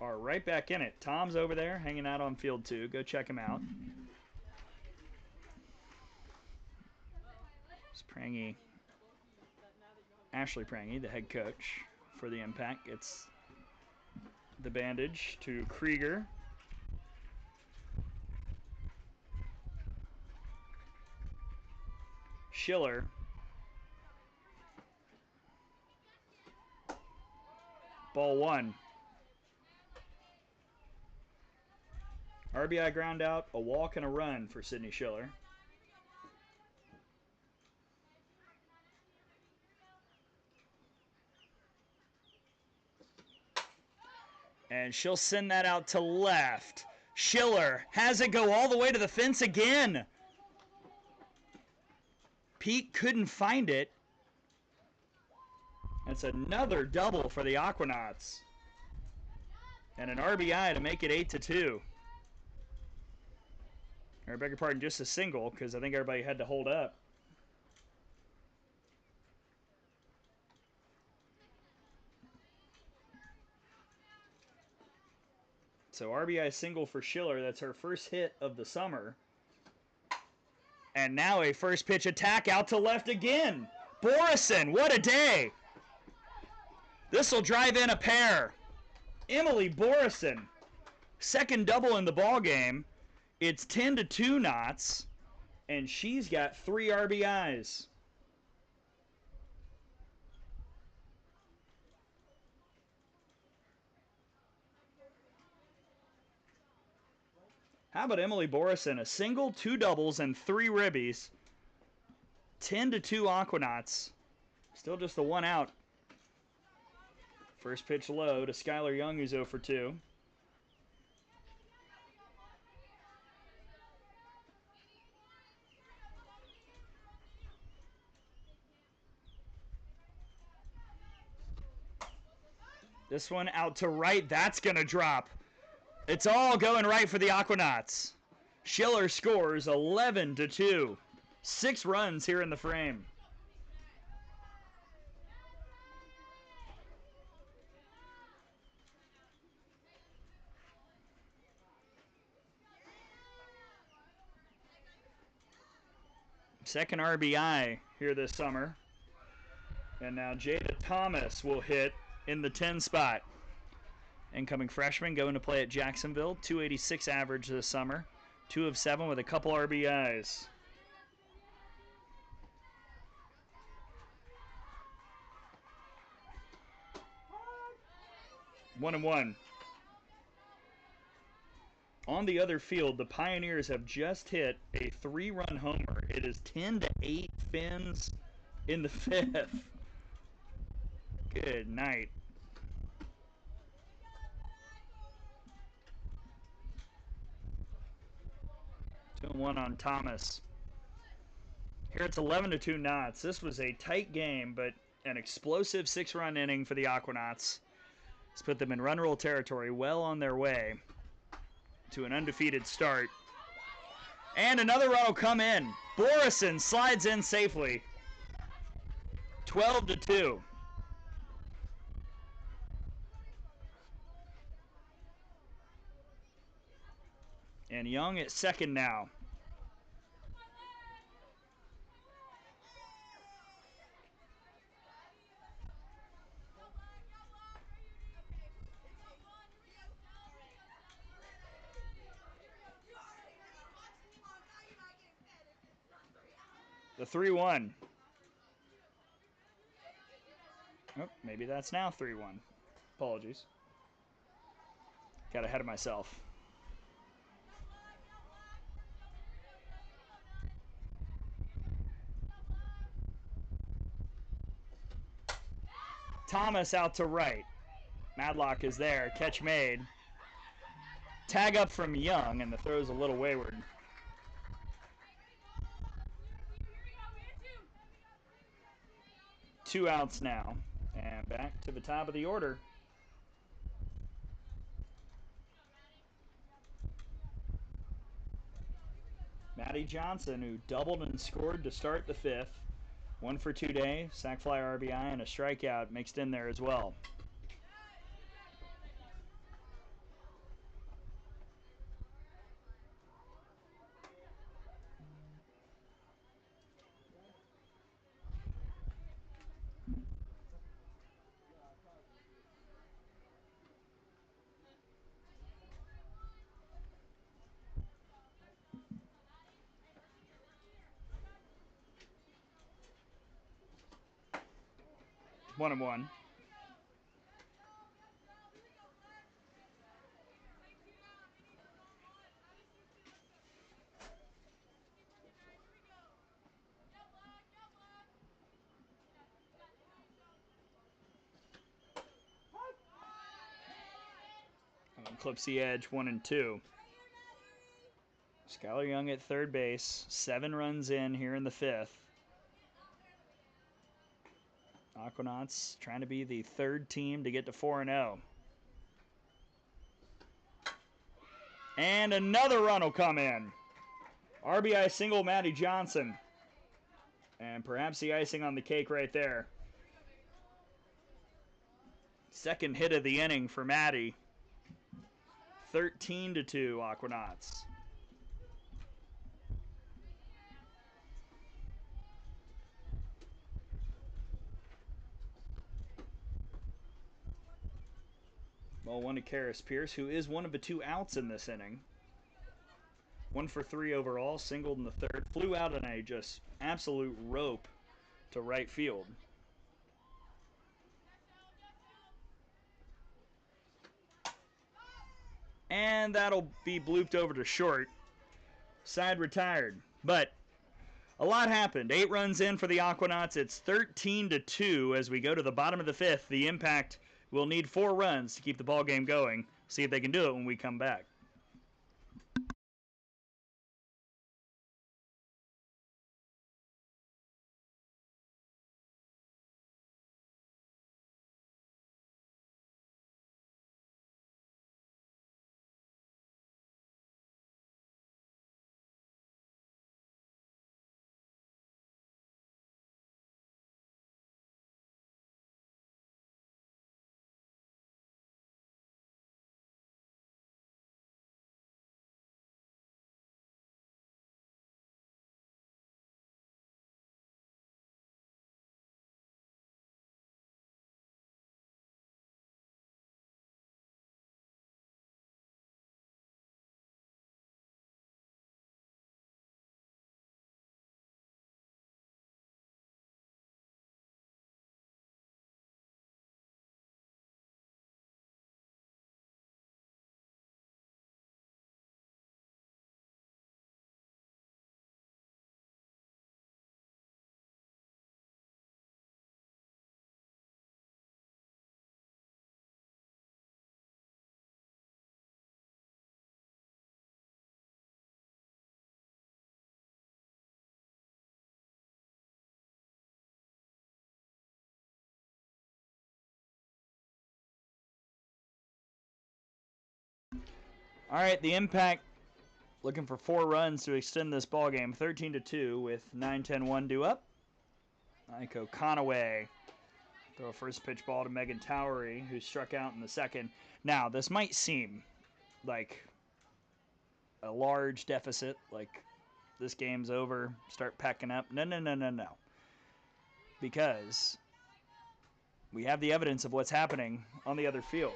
are right back in it. Tom's over there hanging out on field 2. Go check him out. It's Prangy. Ashley Prangy, the head coach for the Impact, gets the bandage to Krieger. Schiller. Ball 1. RBI ground out, a walk and a run for Sydney Schiller. And she'll send that out to left. Schiller has it go all the way to the fence again. Pete couldn't find it. That's another double for the Aquanauts. And an RBI to make it 8-2. Or, I beg your pardon, just a single, because I think everybody had to hold up. So RBI single for Schiller. That's her first hit of the summer. And now a first pitch attack out to left again. Borison, what a day. This will drive in a pair. Emily Borison, second double in the ball game. It's 10-2 Knots, and she's got 3 RBIs. How about Emily Borison? A single, 2 doubles, and 3 ribbies. 10-2 Aquanauts. Still just the 1 out. First pitch low to Skylar Young, who's 0 for 2. This one out to right. That's going to drop. It's all going right for the Aquanauts. Schiller scores 11-2. 6 runs here in the frame. Second RBI here this summer. And now Jada Thomas will hit in the 10 spot. Incoming freshman going to play at Jacksonville. 286 average this summer. 2 of 7 with a couple RBIs. One and one. On the other field, the Pioneers have just hit a 3-run homer. It is 10-8 Finns in the 5th. Good night. Two and one on Thomas. Here it's 11-2 Knots. This was a tight game, but an explosive 6-run inning for the Aquanauts. It's put them in run rule territory, well on their way to an undefeated start. And another run will come in. Borison slides in safely. 12-2. And Young at second now. The 3-1. Oh, maybe that's now 3-1. Apologies. Got ahead of myself. Thomas out to right. Madlock is there. Catch made. Tag up from Young, and the throw's a little wayward. Two outs now. And back to the top of the order. Maddie Johnson, who doubled and scored to start the fifth. 1 for 2 day, sac fly, RBI, and a strikeout mixed in there as well. One and one. Clips the edge, 1 and 2. Skylar Young at third base. 7 runs in here in the fifth. Aquanauts trying to be the third team to get to 4-0. And another run will come in. RBI single, Maddie Johnson. And perhaps the icing on the cake right there. Second hit of the inning for Maddie. 13-2 Aquanauts. Well, one to Karis Pierce, who is one of the 2 outs in this inning. 1 for 3 overall, singled in the third. Flew out on a just absolute rope to right field. And that'll be blooped over to short. Side retired. But a lot happened. 8 runs in for the Aquanauts. It's 13-2 as we go to the bottom of the fifth. The Impact will need 4 runs to keep the ball game going. See if they can do it when we come back. All right, the Impact looking for 4 runs to extend this ball game. 13-2 with 9-10-1 due up. Aiko Conaway throw a first pitch ball to Megan Towery, who struck out in the second. Now, this might seem like a large deficit, like this game's over, start packing up. No. Because we have the evidence of what's happening on the other field.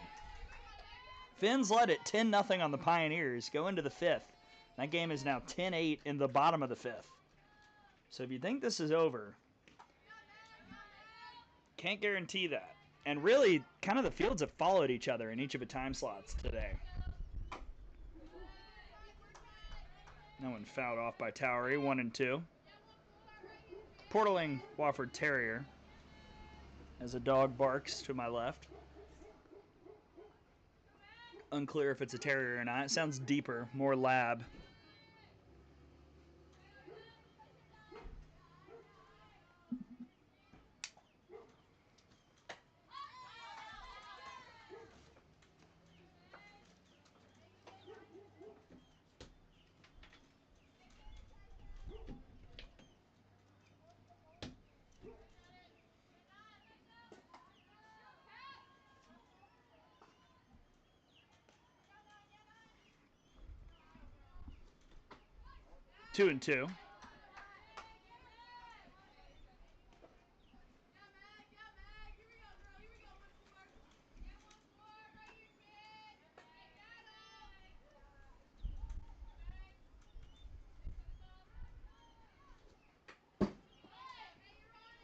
Finns led it 10-0 on the Pioneers, go into the fifth. That game is now 10-8 in the bottom of the fifth. So if you think this is over, can't guarantee that. And really, kind of the fields have followed each other in each of the time slots today. That one fouled off by Towery, 1 and 2. Portaling Wofford Terrier as a dog barks to my left. Unclear if it's a terrier or not. It sounds deeper, more lab. 2-2.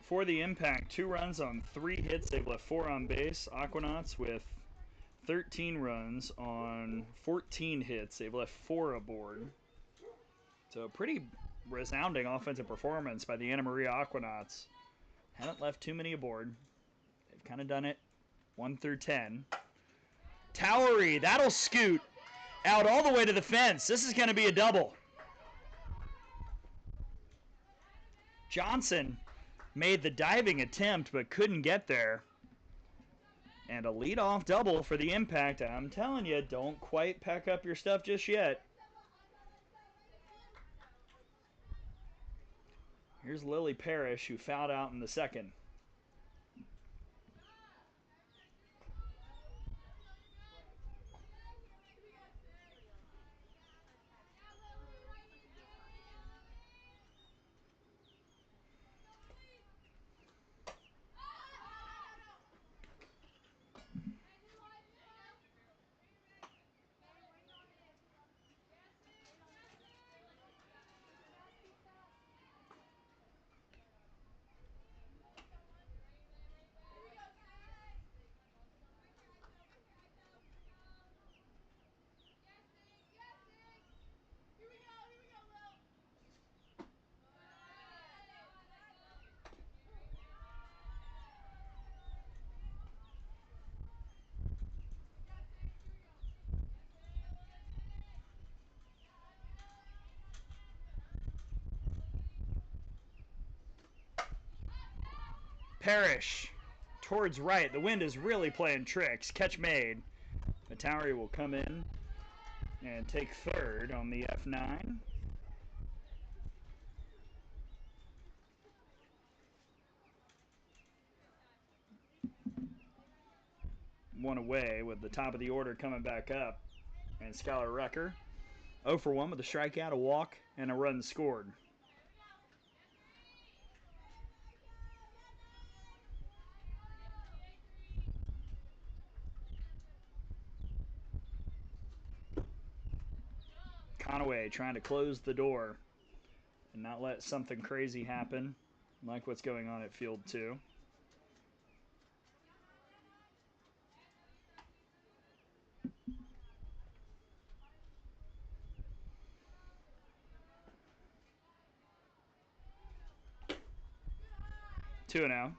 For the Impact, 2 runs on 3 hits. They've left 4 on base. Aquanauts with 13 runs on 14 hits. They've left 4 aboard. So a pretty resounding offensive performance by the Anna Maria Aquanauts. Haven't left too many aboard. They've kind of done it 1 through 10. Towery, that'll scoot out all the way to the fence. This is going to be a double. Johnson made the diving attempt but couldn't get there. And a leadoff double for the Impact. I'm telling you, don't quite pack up your stuff just yet. Here's Lily Parrish, who fouled out in the second. Parrish towards right. The wind is really playing tricks. Catch made. Towery will come in and take third on the F9. One away with the top of the order coming back up. And Skylar Rucker 0 for 1 with a strikeout, a walk, and a run scored. Conaway trying to close the door and not let something crazy happen like what's going on at field 2. Two and out.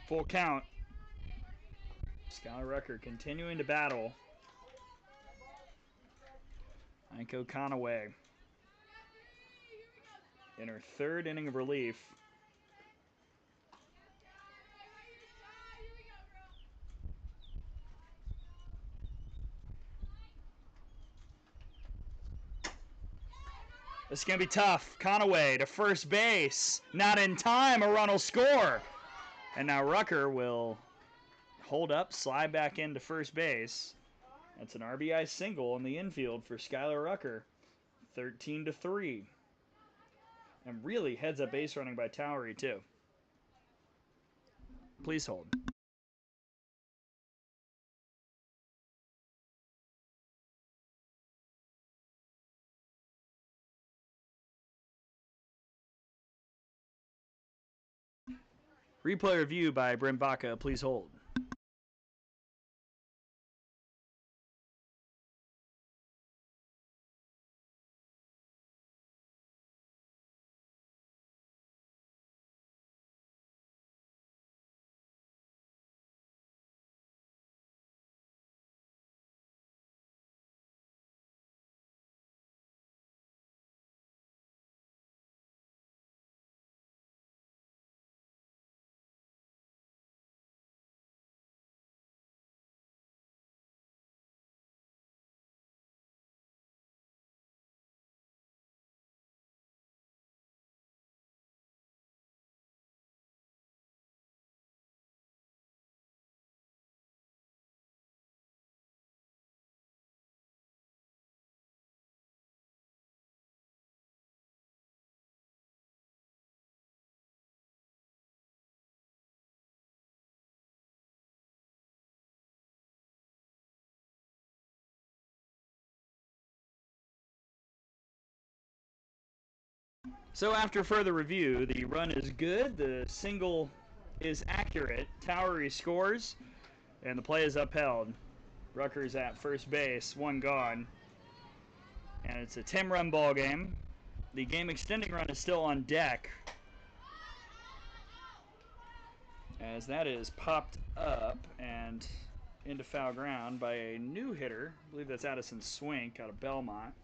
Full count. Skylar Rucker continuing to battle. Aiko Conaway in her 3rd inning of relief. This is going to be tough. Conaway to first base. Not in time. A run will score. And now Rucker will hold up, slide back into first base. That's an RBI single in the infield for Skylar Rucker. 13-3. And really heads up base running by Towery, too. Please hold. Replay review by Brent Baca. Please hold. So after further review, the run is good, the single is accurate, Towery scores, and the play is upheld. Rutgers at first base, one gone, and it's a 10-run ball game. The game extending run is still on deck, as that is popped up and into foul ground by a new hitter. I believe that's Addison Swink out of Belmont.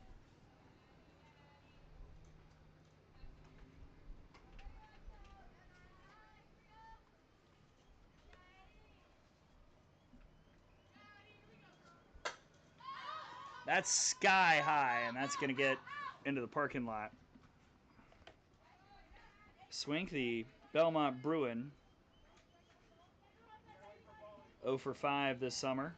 That's sky high, and that's going to get into the parking lot. Swink, the Belmont Bruin, 0 for 5 this summer.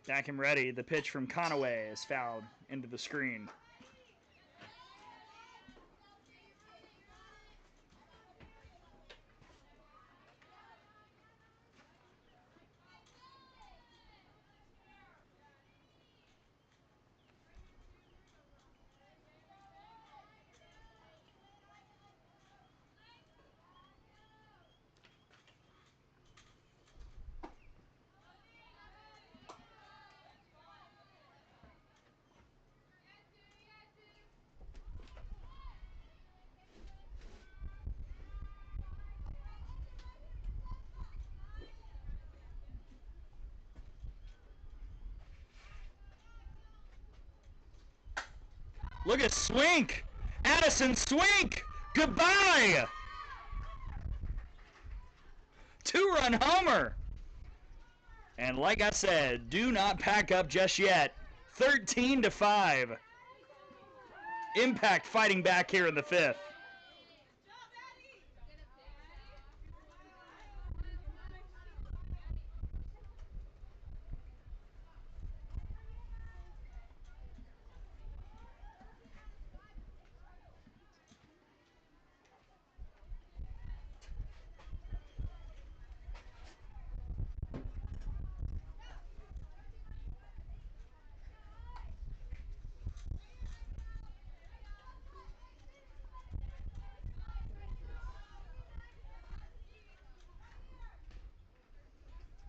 Back and ready. The pitch from Conaway is fouled into the screen. Look at Swink! Addison Swink! Goodbye! Two-run homer! And like I said, do not pack up just yet. 13 to 5. Impact fighting back here in the fifth.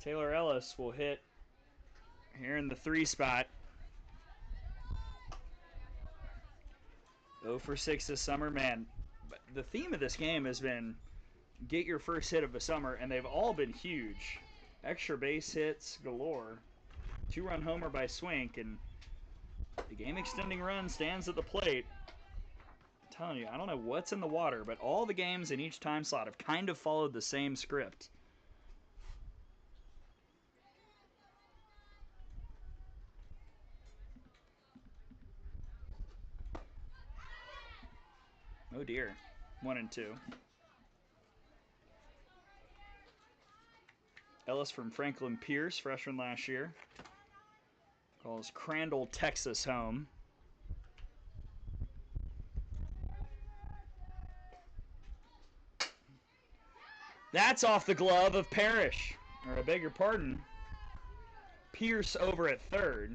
Taylor Ellis will hit here in the 3 spot. 0 for 6 this summer. Man, the theme of this game has been get your first hit of the summer, and they've all been huge. Extra base hits galore. 2-run homer by Swink, and the game extending run stands at the plate. I'm telling you, I don't know what's in the water, but all the games in each time slot have kind of followed the same script. Oh dear. 1 and 2. Ellis from Franklin Pierce, freshman last year. Calls Crandall, Texas home. That's off the glove of Parrish. Or I beg your pardon. Pierce over at third.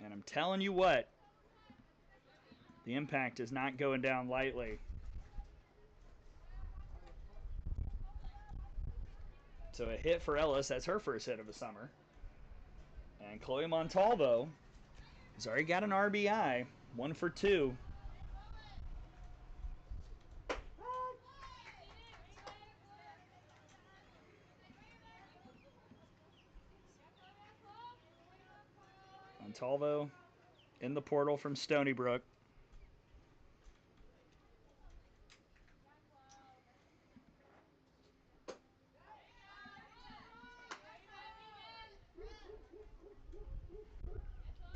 And I'm telling you what, the impact is not going down lightly. So a hit for Ellis. That's her first hit of the summer. And Chloe Montalvo has already got an RBI. 1 for 2. Montalvo in the portal from Stony Brook.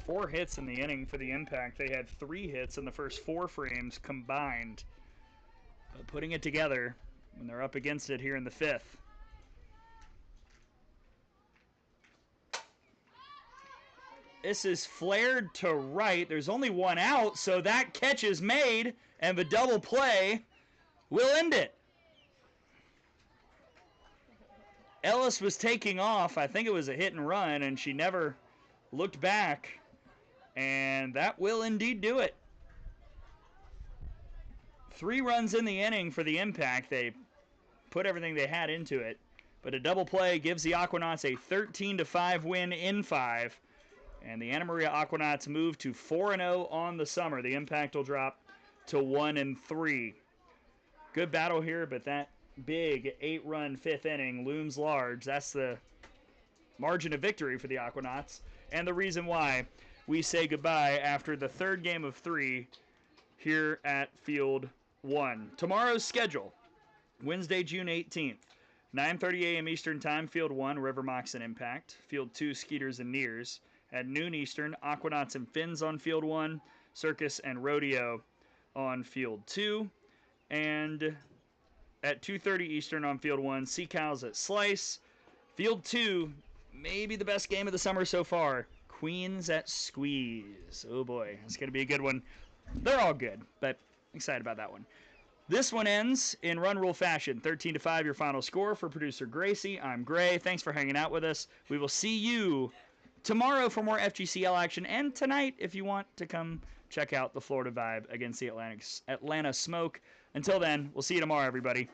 Four hits in the inning for the Impact. They had 3 hits in the first 4 frames combined. But putting it together when they're up against it here in the 5th. This is flared to right. There's only 1 out, so that catch is made, and the double play will end it. Ellis was taking off. I think it was a hit and run, and she never looked back. And that will indeed do it. 3 runs in the inning for the Impact. They put everything they had into it. But a double play gives the Aquanauts a 13-5 win in 5. And the Anna Maria Aquanauts move to 4-0 on the summer. The Impact will drop to 1-3. Good battle here, but that big 8-run 5th inning looms large. That's the margin of victory for the Aquanauts. And the reason why we say goodbye after the 3rd game of 3 here at Field 1. Tomorrow's schedule, Wednesday, June 18th, 9:30 a.m. Eastern Time, Field 1, River Moxon Impact. Field 2, Skeeters and Nears. At noon Eastern, Aquanauts and Finns on Field 1, Circus and Rodeo on Field 2. And at 2:30 Eastern on Field 1, Sea Cows at Slice. Field 2, maybe the best game of the summer so far, Queens at Squeeze. Oh boy, it's going to be a good one. They're all good, but excited about that one. This one ends in run rule fashion. 13-5 your final score. For producer Gracie, I'm Gray. Thanks for hanging out with us. We will see you tomorrow for more FGCL action, and tonight if you want to come check out the Florida Vibe against the Atlanta Smoke. Until then, we'll see you tomorrow, everybody.